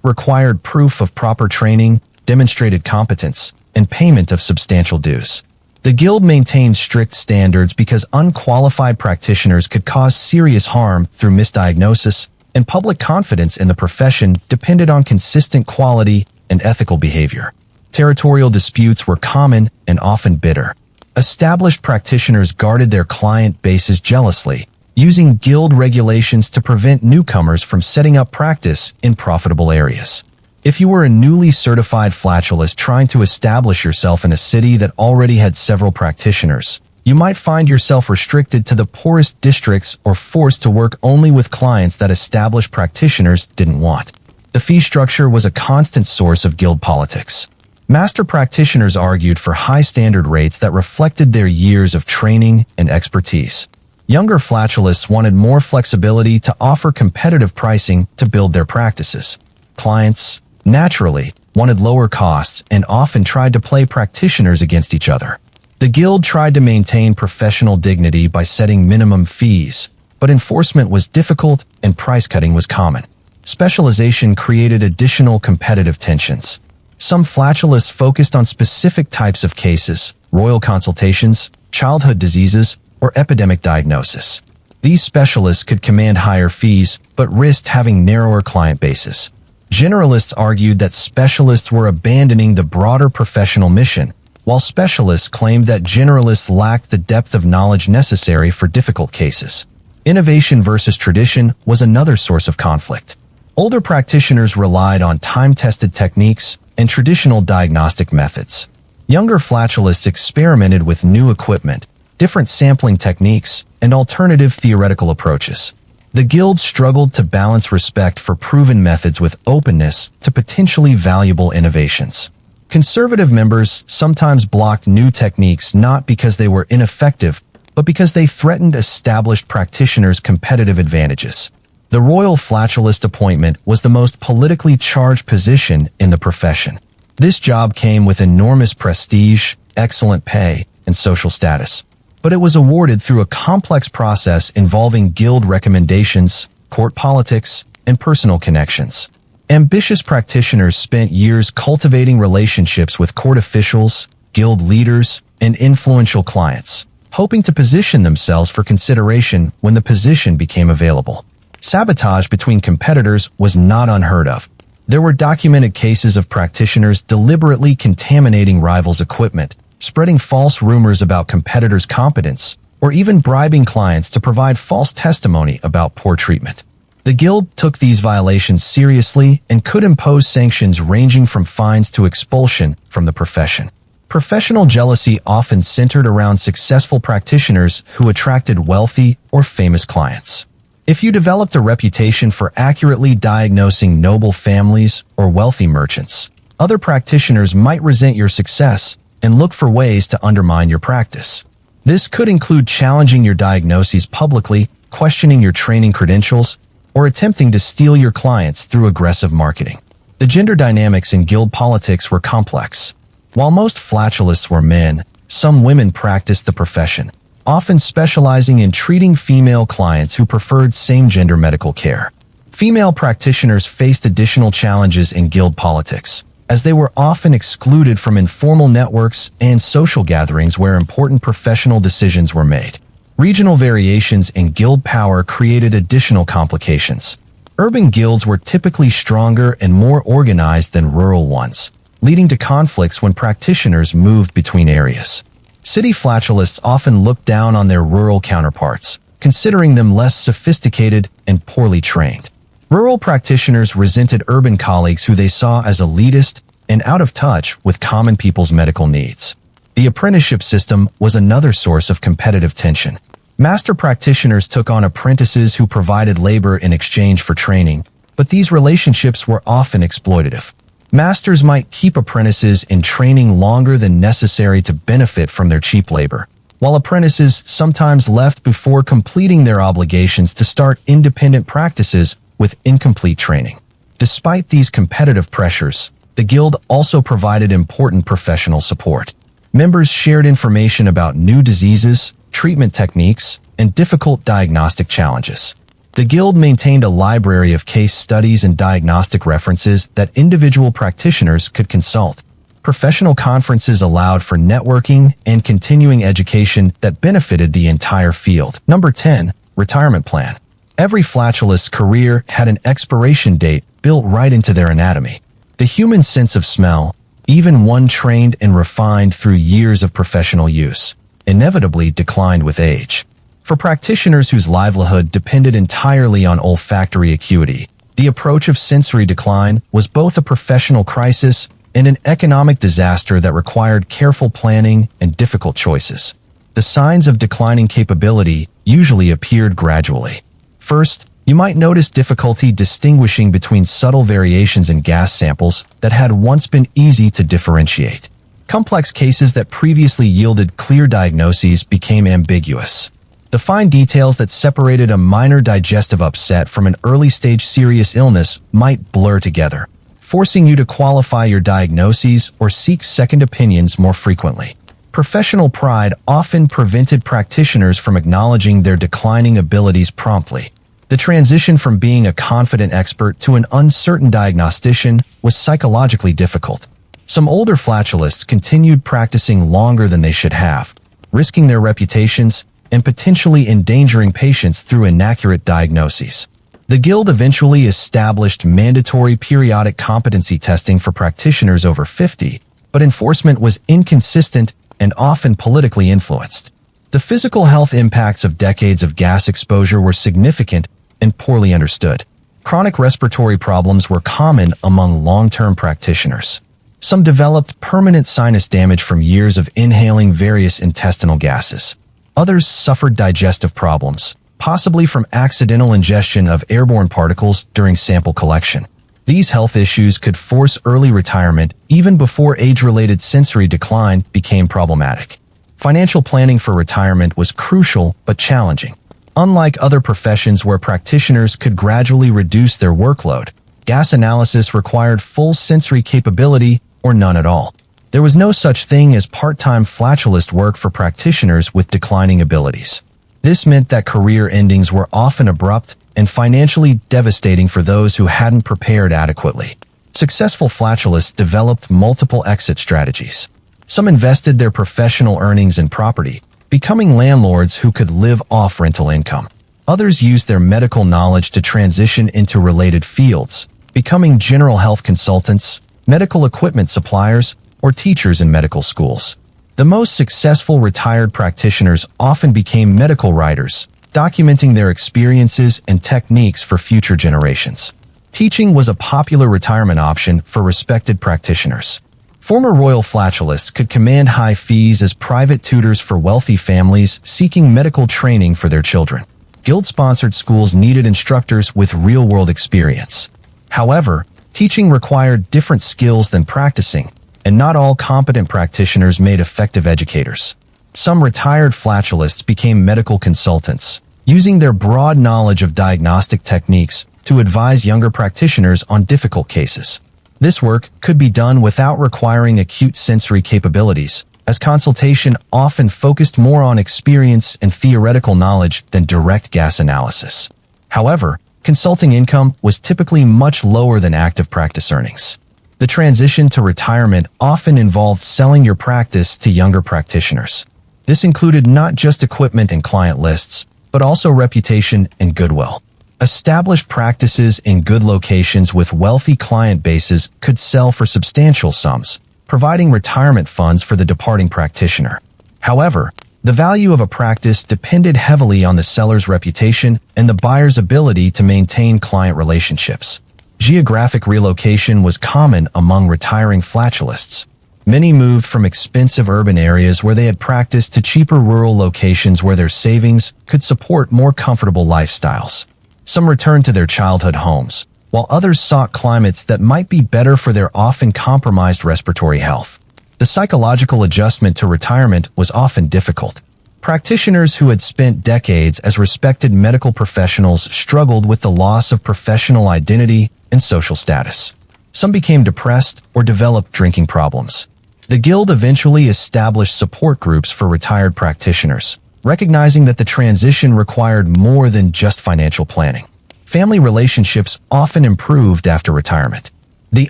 required proof of proper training, demonstrated competence, and payment of substantial dues. The Guild maintained strict standards because unqualified practitioners could cause serious harm through misdiagnosis, and public confidence in the profession depended on consistent quality and ethical behavior. Territorial disputes were common and often bitter. Established practitioners guarded their client bases jealously, using guild regulations to prevent newcomers from setting up practice in profitable areas. If you were a newly certified flatulist trying to establish yourself in a city that already had several practitioners, you might find yourself restricted to the poorest districts or forced to work only with clients that established practitioners didn't want. The fee structure was a constant source of guild politics. Master practitioners argued for high standard rates that reflected their years of training and expertise. Younger flatulists wanted more flexibility to offer competitive pricing to build their practices. Clients, naturally, wanted lower costs and often tried to play practitioners against each other. The guild tried to maintain professional dignity by setting minimum fees, but enforcement was difficult and price cutting was common. Specialization created additional competitive tensions. Some flatulists focused on specific types of cases, royal consultations, childhood diseases, or epidemic diagnosis. These specialists could command higher fees, but risked having narrower client bases. Generalists argued that specialists were abandoning the broader professional mission, while specialists claimed that generalists lacked the depth of knowledge necessary for difficult cases. Innovation versus tradition was another source of conflict. Older practitioners relied on time-tested techniques and traditional diagnostic methods. Younger flatulists experimented with new equipment, different sampling techniques, and alternative theoretical approaches. The guild struggled to balance respect for proven methods with openness to potentially valuable innovations. Conservative members sometimes blocked new techniques not because they were ineffective, but because they threatened established practitioners' competitive advantages. The royal flatulist appointment was the most politically charged position in the profession. This job came with enormous prestige, excellent pay, and social status. But it was awarded through a complex process involving guild recommendations, court politics, and personal connections. Ambitious practitioners spent years cultivating relationships with court officials, guild leaders, and influential clients, hoping to position themselves for consideration when the position became available. Sabotage between competitors was not unheard of. There were documented cases of practitioners deliberately contaminating rivals' equipment, spreading false rumors about competitors' competence, or even bribing clients to provide false testimony about poor treatment. The guild took these violations seriously and could impose sanctions ranging from fines to expulsion from the profession. Professional jealousy often centered around successful practitioners who attracted wealthy or famous clients. If you developed a reputation for accurately diagnosing noble families or wealthy merchants, other practitioners might resent your success and look for ways to undermine your practice. This could include challenging your diagnoses publicly, questioning your training credentials, or attempting to steal your clients through aggressive marketing. The gender dynamics in guild politics were complex. While most flatulists were men, some women practiced the profession, often specializing in treating female clients who preferred same-gender medical care. Female practitioners faced additional challenges in guild politics, as they were often excluded from informal networks and social gatherings where important professional decisions were made. Regional variations in guild power created additional complications. Urban guilds were typically stronger and more organized than rural ones, leading to conflicts when practitioners moved between areas. City flatulists often looked down on their rural counterparts, considering them less sophisticated and poorly trained. Rural practitioners resented urban colleagues who they saw as elitist and out of touch with common people's medical needs. The apprenticeship system was another source of competitive tension. Master practitioners took on apprentices who provided labor in exchange for training, but these relationships were often exploitative. Masters might keep apprentices in training longer than necessary to benefit from their cheap labor, while apprentices sometimes left before completing their obligations to start independent practices with incomplete training. Despite these competitive pressures, the guild also provided important professional support. Members shared information about new diseases, treatment techniques, and difficult diagnostic challenges. The guild maintained a library of case studies and diagnostic references that individual practitioners could consult. Professional conferences allowed for networking and continuing education that benefited the entire field. Number 10. Retirement plan. Every flatulist's career had an expiration date built right into their anatomy. The human sense of smell, even one trained and refined through years of professional use, inevitably declined with age. For practitioners whose livelihood depended entirely on olfactory acuity, the approach of sensory decline was both a professional crisis and an economic disaster that required careful planning and difficult choices. The signs of declining capability usually appeared gradually. First, you might notice difficulty distinguishing between subtle variations in gas samples that had once been easy to differentiate. Complex cases that previously yielded clear diagnoses became ambiguous. The fine details that separated a minor digestive upset from an early-stage serious illness might blur together, forcing you to qualify your diagnoses or seek second opinions more frequently. Professional pride often prevented practitioners from acknowledging their declining abilities promptly. The transition from being a confident expert to an uncertain diagnostician was psychologically difficult. Some older flatulists continued practicing longer than they should have, risking their reputations and potentially endangering patients through inaccurate diagnoses. The guild eventually established mandatory periodic competency testing for practitioners over 50, but enforcement was inconsistent and often politically influenced. The physical health impacts of decades of gas exposure were significant and poorly understood. Chronic respiratory problems were common among long-term practitioners. Some developed permanent sinus damage from years of inhaling various intestinal gases. Others suffered digestive problems, possibly from accidental ingestion of airborne particles during sample collection. These health issues could force early retirement even before age-related sensory decline became problematic. Financial planning for retirement was crucial but challenging. Unlike other professions where practitioners could gradually reduce their workload, gas analysis required full sensory capability or none at all. There was no such thing as part-time flatulist work for practitioners with declining abilities. This meant that career endings were often abrupt and financially devastating for those who hadn't prepared adequately. Successful flatulists developed multiple exit strategies. Some invested their professional earnings in property, becoming landlords who could live off rental income. Others used their medical knowledge to transition into related fields, becoming general health consultants, medical equipment suppliers, or teachers in medical schools. The most successful retired practitioners often became medical writers, documenting their experiences and techniques for future generations. Teaching was a popular retirement option for respected practitioners. Former royal flatulists could command high fees as private tutors for wealthy families seeking medical training for their children. Guild-sponsored schools needed instructors with real-world experience. However, teaching required different skills than practicing, and not all competent practitioners made effective educators. Some retired flatulists became medical consultants, using their broad knowledge of diagnostic techniques to advise younger practitioners on difficult cases. This work could be done without requiring acute sensory capabilities, as consultation often focused more on experience and theoretical knowledge than direct gas analysis. However, consulting income was typically much lower than active practice earnings. The transition to retirement often involved selling your practice to younger practitioners. This included not just equipment and client lists, but also reputation and goodwill. Established practices in good locations with wealthy client bases could sell for substantial sums, providing retirement funds for the departing practitioner. However, the value of a practice depended heavily on the seller's reputation and the buyer's ability to maintain client relationships. Geographic relocation was common among retiring flatulists. Many moved from expensive urban areas where they had practiced to cheaper rural locations where their savings could support more comfortable lifestyles. Some returned to their childhood homes, while others sought climates that might be better for their often compromised respiratory health. The psychological adjustment to retirement was often difficult. Practitioners who had spent decades as respected medical professionals struggled with the loss of professional identity and social status. Some became depressed or developed drinking problems. The Guild eventually established support groups for retired practitioners, recognizing that the transition required more than just financial planning. Family relationships often improved after retirement. The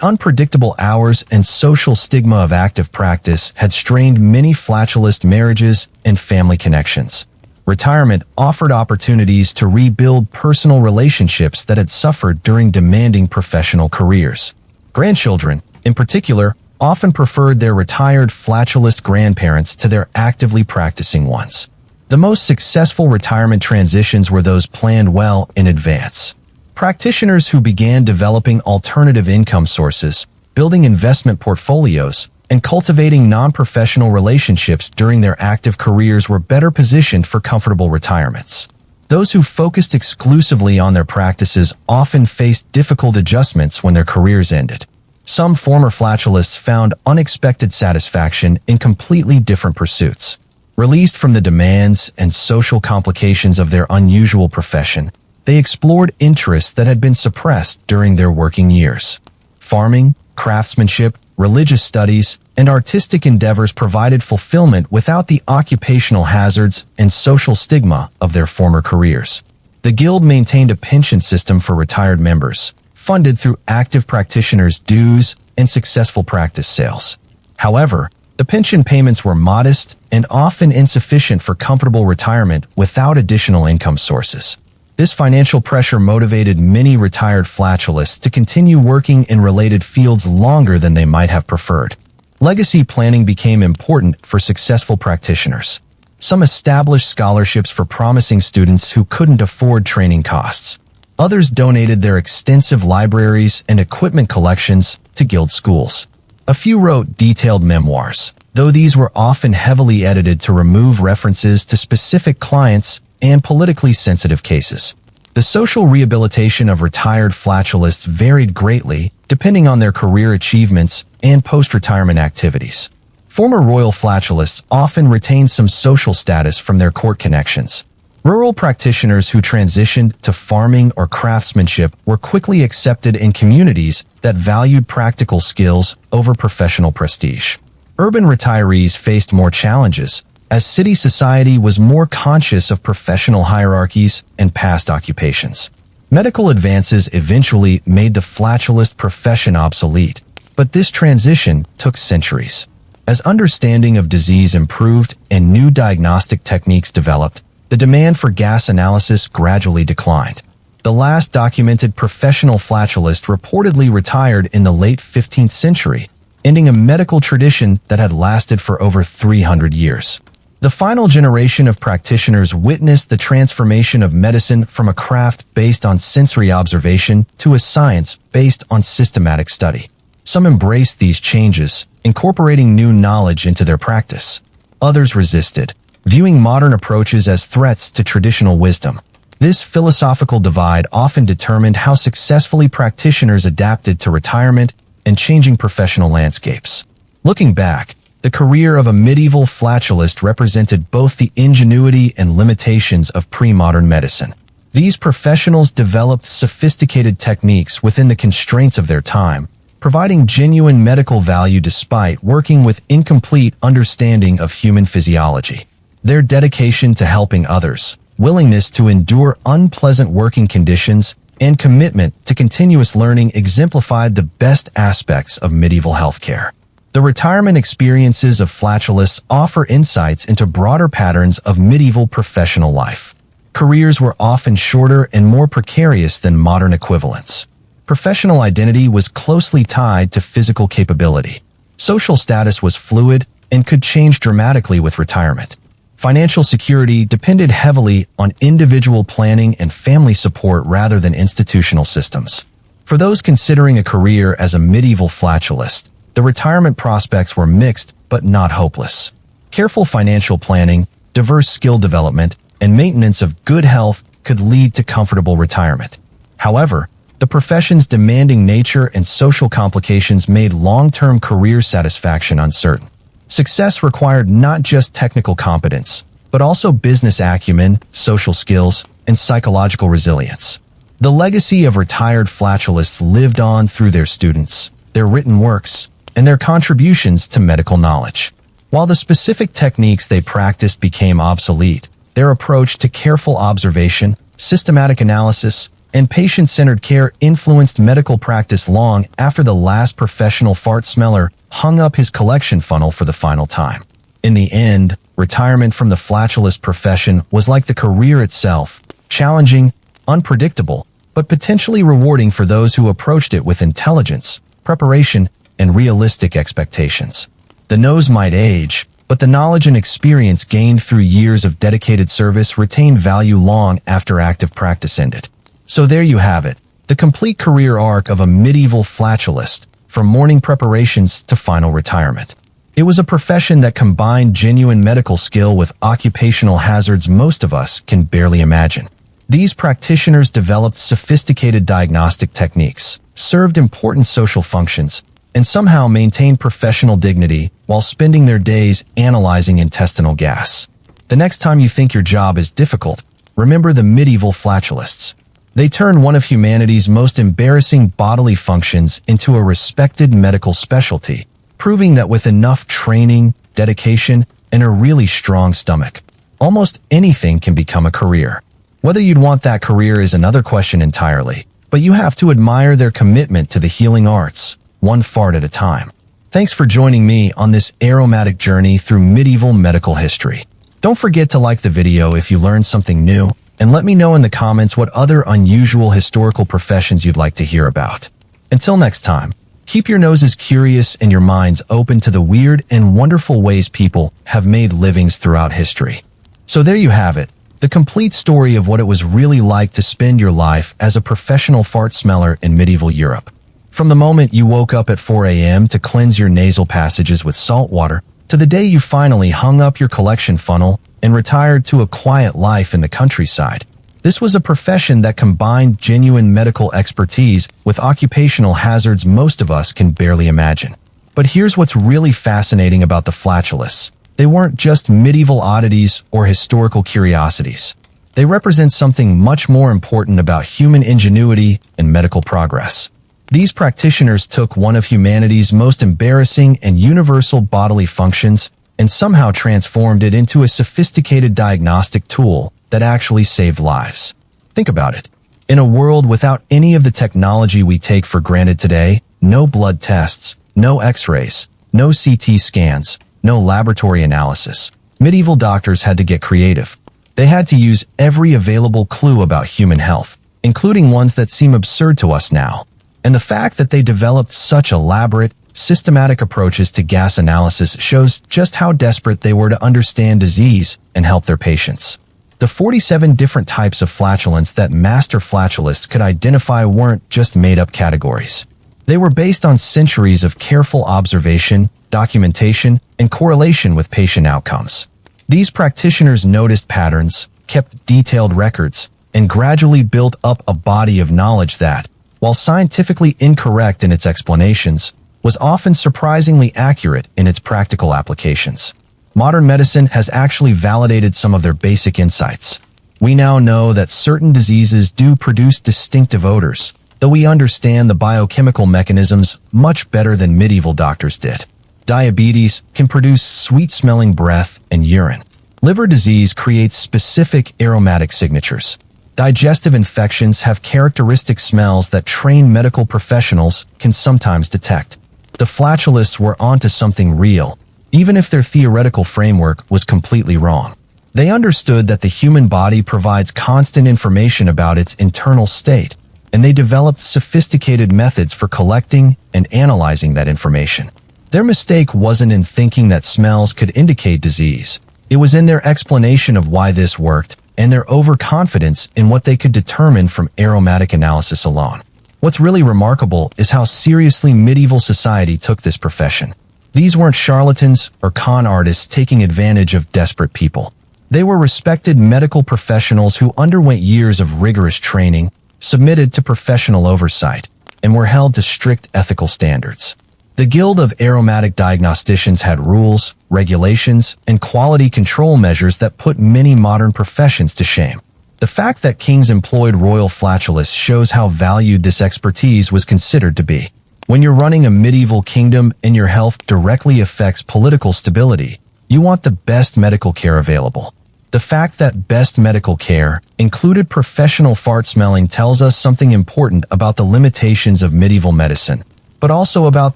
unpredictable hours and social stigma of active practice had strained many flatulist marriages and family connections. Retirement offered opportunities to rebuild personal relationships that had suffered during demanding professional careers. Grandchildren, in particular, often preferred their retired flatulist grandparents to their actively practicing ones. The most successful retirement transitions were those planned well in advance. Practitioners who began developing alternative income sources, building investment portfolios, and cultivating non-professional relationships during their active careers were better positioned for comfortable retirements. Those who focused exclusively on their practices often faced difficult adjustments when their careers ended. Some former flatulists found unexpected satisfaction in completely different pursuits. Released from the demands and social complications of their unusual profession, they explored interests that had been suppressed during their working years. Farming, craftsmanship, religious studies, and artistic endeavors provided fulfillment without the occupational hazards and social stigma of their former careers. The Guild maintained a pension system for retired members, funded through active practitioners' dues and successful practice sales. However, the pension payments were modest and often insufficient for comfortable retirement without additional income sources. This financial pressure motivated many retired flatulists to continue working in related fields longer than they might have preferred. Legacy planning became important for successful practitioners. Some established scholarships for promising students who couldn't afford training costs. Others donated their extensive libraries and equipment collections to Guild schools. A few wrote detailed memoirs, though these were often heavily edited to remove references to specific clients and politically sensitive cases. The social rehabilitation of retired flatulists varied greatly depending on their career achievements and post-retirement activities. Former royal flatulists often retained some social status from their court connections. Rural practitioners who transitioned to farming or craftsmanship were quickly accepted in communities that valued practical skills over professional prestige. Urban retirees faced more challenges, as city society was more conscious of professional hierarchies and past occupations. Medical advances eventually made the flatulist profession obsolete, but this transition took centuries. As understanding of disease improved and new diagnostic techniques developed, the demand for gas analysis gradually declined. The last documented professional flatulist reportedly retired in the late 15th century, ending a medical tradition that had lasted for over 300 years. The final generation of practitioners witnessed the transformation of medicine from a craft based on sensory observation to a science based on systematic study. Some embraced these changes, incorporating new knowledge into their practice. Others resisted, viewing modern approaches as threats to traditional wisdom. This philosophical divide often determined how successfully practitioners adapted to retirement and changing professional landscapes. Looking back, the career of a medieval flatulist represented both the ingenuity and limitations of pre-modern medicine. These professionals developed sophisticated techniques within the constraints of their time, providing genuine medical value despite working with incomplete understanding of human physiology. Their dedication to helping others, willingness to endure unpleasant working conditions, and commitment to continuous learning exemplified the best aspects of medieval healthcare. The retirement experiences of flatulists offer insights into broader patterns of medieval professional life. Careers were often shorter and more precarious than modern equivalents. Professional identity was closely tied to physical capability. Social status was fluid and could change dramatically with retirement. Financial security depended heavily on individual planning and family support rather than institutional systems. For those considering a career as a medieval flatulist, the retirement prospects were mixed but not hopeless. Careful financial planning, diverse skill development, and maintenance of good health could lead to comfortable retirement. However, The profession's demanding nature and social complications made long-term career satisfaction uncertain. Success required not just technical competence, but also business acumen, social skills, and psychological resilience. The legacy of retired flatulists lived on through their students, their written works, and their contributions to medical knowledge. While the specific techniques they practiced became obsolete, their approach to careful observation, systematic analysis, and patient-centered care influenced medical practice long after the last professional fart smeller hung up his collection funnel for the final time. In the end, retirement from the flatulist profession was like the career itself, challenging, unpredictable, but potentially rewarding for those who approached it with intelligence, preparation, and realistic expectations. The nose might age, but the knowledge and experience gained through years of dedicated service retained value long after active practice ended. So there you have it, the complete career arc of a medieval flatulist, from morning preparations to final retirement. It was a profession that combined genuine medical skill with occupational hazards most of us can barely imagine. These practitioners developed sophisticated diagnostic techniques, served important social functions, and somehow maintained professional dignity while spending their days analyzing intestinal gas. The next time you think your job is difficult, remember the medieval flatulists. They turned one of humanity's most embarrassing bodily functions into a respected medical specialty, proving that with enough training, dedication, and a really strong stomach, almost anything can become a career. Whether you'd want that career is another question entirely, but you have to admire their commitment to the healing arts, one fart at a time. Thanks for joining me on this aromatic journey through medieval medical history. Don't forget to like the video if you learned something new, and let me know in the comments what other unusual historical professions you'd like to hear about. Until next time, keep your noses curious and your minds open to the weird and wonderful ways people have made livings throughout history. So there you have it, the complete story of what it was really like to spend your life as a professional fart smeller in medieval Europe. From the moment you woke up at 4 a.m. to cleanse your nasal passages with salt water, to the day you finally hung up your collection funnel and retired to a quiet life in the countryside. This was a profession that combined genuine medical expertise with occupational hazards most of us can barely imagine. But here's what's really fascinating about the flatulists. They weren't just medieval oddities or historical curiosities. They represent something much more important about human ingenuity and medical progress. These practitioners took one of humanity's most embarrassing and universal bodily functions and somehow transformed it into a sophisticated diagnostic tool that actually saved lives. Think about it. In a world without any of the technology we take for granted today, no blood tests, no x-rays, no CT scans, no laboratory analysis, medieval doctors had to get creative. They had to use every available clue about human health, including ones that seem absurd to us now. And the fact that they developed such elaborate, systematic approaches to gas analysis shows just how desperate they were to understand disease and help their patients. The 47 different types of flatulence that master flatulists could identify weren't just made-up categories. They were based on centuries of careful observation, documentation, and correlation with patient outcomes. These practitioners noticed patterns, kept detailed records, and gradually built up a body of knowledge that, while scientifically incorrect in its explanations, was often surprisingly accurate in its practical applications. Modern medicine has actually validated some of their basic insights. We now know that certain diseases do produce distinctive odors, though we understand the biochemical mechanisms much better than medieval doctors did. Diabetes can produce sweet-smelling breath and urine. Liver disease creates specific aromatic signatures. Digestive infections have characteristic smells that trained medical professionals can sometimes detect. The flatulists were onto something real, even if their theoretical framework was completely wrong. They understood that the human body provides constant information about its internal state, and they developed sophisticated methods for collecting and analyzing that information. Their mistake wasn't in thinking that smells could indicate disease. It was in their explanation of why this worked and their overconfidence in what they could determine from aromatic analysis alone. What's really remarkable is how seriously medieval society took this profession. These weren't charlatans or con artists taking advantage of desperate people. They were respected medical professionals who underwent years of rigorous training, submitted to professional oversight, and were held to strict ethical standards. The Guild of Aromatic Diagnosticians had rules, regulations, and quality control measures that put many modern professions to shame. The fact that kings employed royal flatulists shows how valued this expertise was considered to be. When you're running a medieval kingdom and your health directly affects political stability, you want the best medical care available. The fact that best medical care included professional fart smelling tells us something important about the limitations of medieval medicine, but also about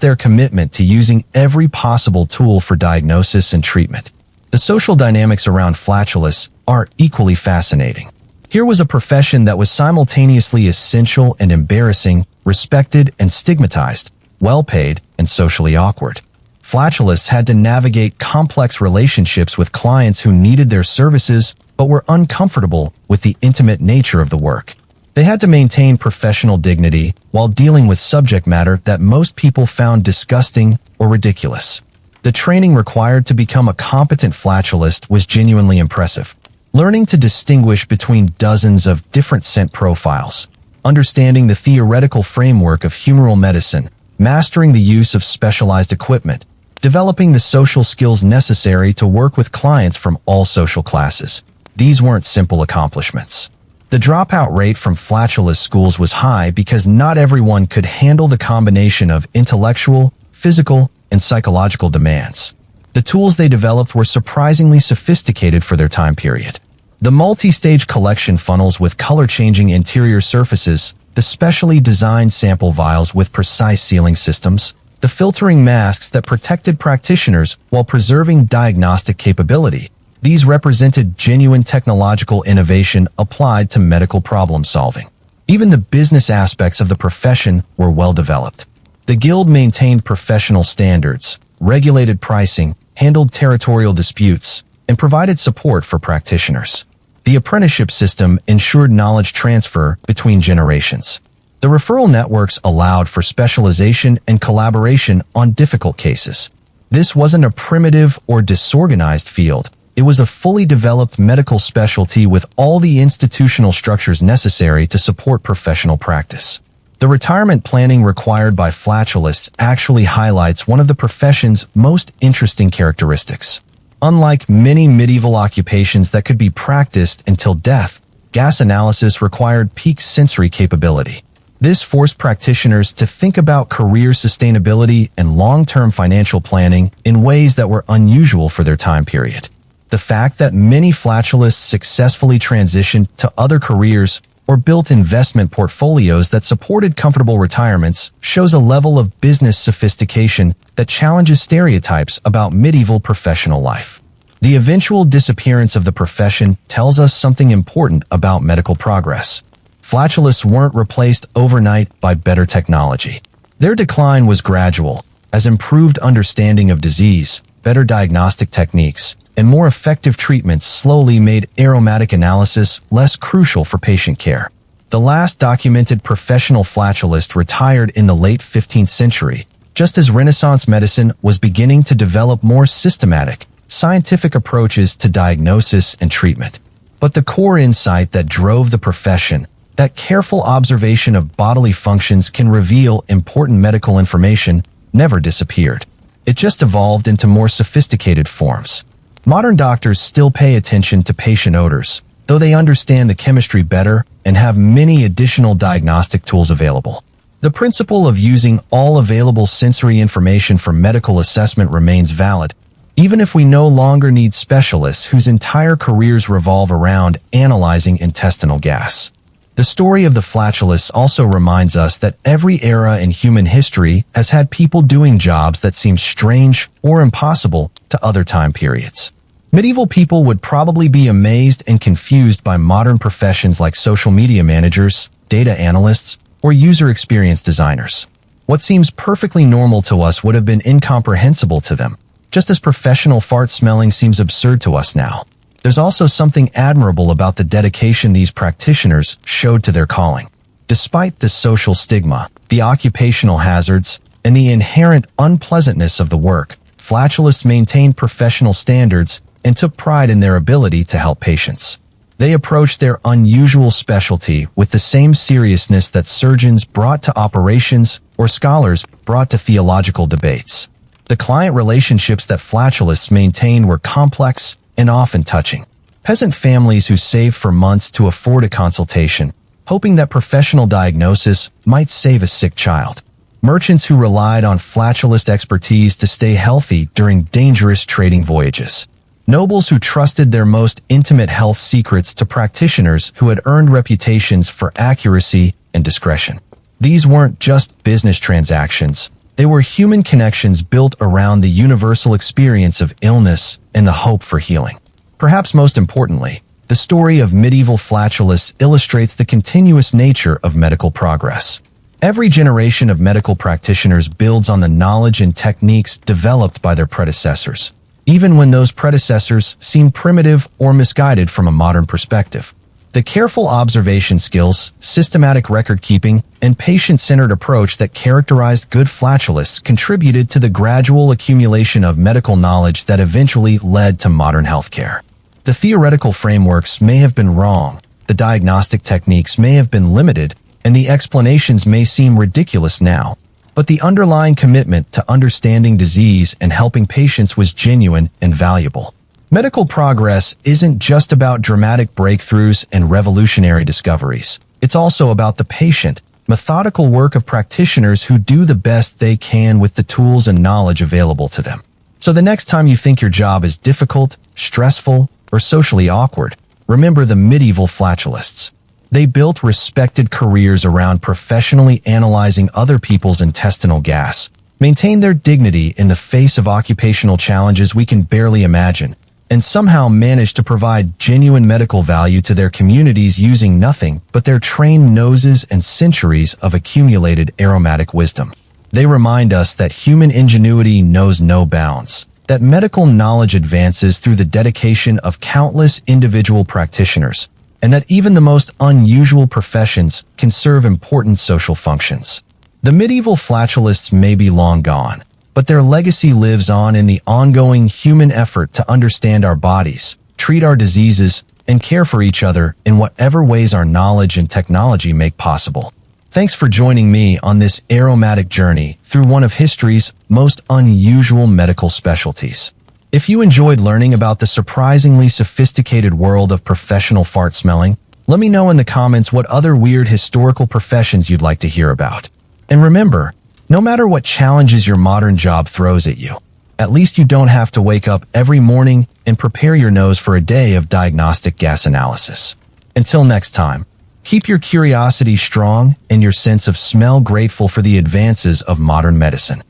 their commitment to using every possible tool for diagnosis and treatment. The social dynamics around flatulists are equally fascinating. Here was a profession that was simultaneously essential and embarrassing, respected and stigmatized, well-paid and socially awkward. Flatulists had to navigate complex relationships with clients who needed their services but were uncomfortable with the intimate nature of the work. They had to maintain professional dignity while dealing with subject matter that most people found disgusting or ridiculous. The training required to become a competent flatulist was genuinely impressive. Learning to distinguish between dozens of different scent profiles, understanding the theoretical framework of humoral medicine, mastering the use of specialized equipment, developing the social skills necessary to work with clients from all social classes. These weren't simple accomplishments. The dropout rate from flatulist schools was high because not everyone could handle the combination of intellectual, physical, and psychological demands. The tools they developed were surprisingly sophisticated for their time period. The multi-stage collection funnels with color-changing interior surfaces, the specially designed sample vials with precise sealing systems, the filtering masks that protected practitioners while preserving diagnostic capability. These represented genuine technological innovation applied to medical problem-solving. Even the business aspects of the profession were well developed. The guild maintained professional standards, regulated pricing, handled territorial disputes, and provided support for practitioners. The apprenticeship system ensured knowledge transfer between generations. The referral networks allowed for specialization and collaboration on difficult cases. This wasn't a primitive or disorganized field. It was a fully developed medical specialty with all the institutional structures necessary to support professional practice. The retirement planning required by flatulists actually highlights one of the profession's most interesting characteristics. Unlike many medieval occupations that could be practiced until death, gas analysis required peak sensory capability. This forced practitioners to think about career sustainability and long-term financial planning in ways that were unusual for their time period. The fact that many flatulists successfully transitioned to other careers or built investment portfolios that supported comfortable retirements shows a level of business sophistication that challenges stereotypes about medieval professional life. The eventual disappearance of the profession tells us something important about medical progress. Flatulists weren't replaced overnight by better technology. Their decline was gradual, as improved understanding of disease, better diagnostic techniques, and more effective treatments slowly made aromatic analysis less crucial for patient care. The last documented professional flatulist retired in the late 15th century, just as Renaissance medicine was beginning to develop more systematic, scientific approaches to diagnosis and treatment. But the core insight that drove the profession, that careful observation of bodily functions can reveal important medical information, never disappeared. It just evolved into more sophisticated forms. Modern doctors still pay attention to patient odors, though they understand the chemistry better and have many additional diagnostic tools available. The principle of using all available sensory information for medical assessment remains valid, even if we no longer need specialists whose entire careers revolve around analyzing intestinal gas. The story of the flatulists also reminds us that every era in human history has had people doing jobs that seem strange or impossible to other time periods. Medieval people would probably be amazed and confused by modern professions like social media managers, data analysts, or user experience designers. What seems perfectly normal to us would have been incomprehensible to them, just as professional fart smelling seems absurd to us now. There's also something admirable about the dedication these practitioners showed to their calling. Despite the social stigma, the occupational hazards, and the inherent unpleasantness of the work, flatulists maintained professional standards and took pride in their ability to help patients. They approached their unusual specialty with the same seriousness that surgeons brought to operations or scholars brought to theological debates. The client relationships that flatulists maintained were complex and often touching. Peasant families who saved for months to afford a consultation, hoping that professional diagnosis might save a sick child. Merchants who relied on flatulist expertise to stay healthy during dangerous trading voyages. Nobles who trusted their most intimate health secrets to practitioners who had earned reputations for accuracy and discretion. These weren't just business transactions. They were human connections built around the universal experience of illness and the hope for healing. Perhaps most importantly, the story of medieval flatulists illustrates the continuous nature of medical progress. Every generation of medical practitioners builds on the knowledge and techniques developed by their predecessors, even when those predecessors seem primitive or misguided from a modern perspective. The careful observation skills, systematic record-keeping, and patient-centered approach that characterized good flatulists contributed to the gradual accumulation of medical knowledge that eventually led to modern healthcare. The theoretical frameworks may have been wrong, the diagnostic techniques may have been limited, and the explanations may seem ridiculous now, but the underlying commitment to understanding disease and helping patients was genuine and valuable. Medical progress isn't just about dramatic breakthroughs and revolutionary discoveries. It's also about the patient, methodical work of practitioners who do the best they can with the tools and knowledge available to them. So the next time you think your job is difficult, stressful, or socially awkward, remember the medieval flatulists. They built respected careers around professionally analyzing other people's intestinal gas, maintained their dignity in the face of occupational challenges we can barely imagine, and somehow managed to provide genuine medical value to their communities using nothing but their trained noses and centuries of accumulated aromatic wisdom. They remind us that human ingenuity knows no bounds, that medical knowledge advances through the dedication of countless individual practitioners, and that even the most unusual professions can serve important social functions. The medieval flatulists may be long gone, but their legacy lives on in the ongoing human effort to understand our bodies, treat our diseases, and care for each other in whatever ways our knowledge and technology make possible. Thanks for joining me on this aromatic journey through one of history's most unusual medical specialties. If you enjoyed learning about the surprisingly sophisticated world of professional fart smelling, let me know in the comments what other weird historical professions you'd like to hear about. And remember, no matter what challenges your modern job throws at you, at least you don't have to wake up every morning and prepare your nose for a day of diagnostic gas analysis. Until next time, keep your curiosity strong and your sense of smell grateful for the advances of modern medicine.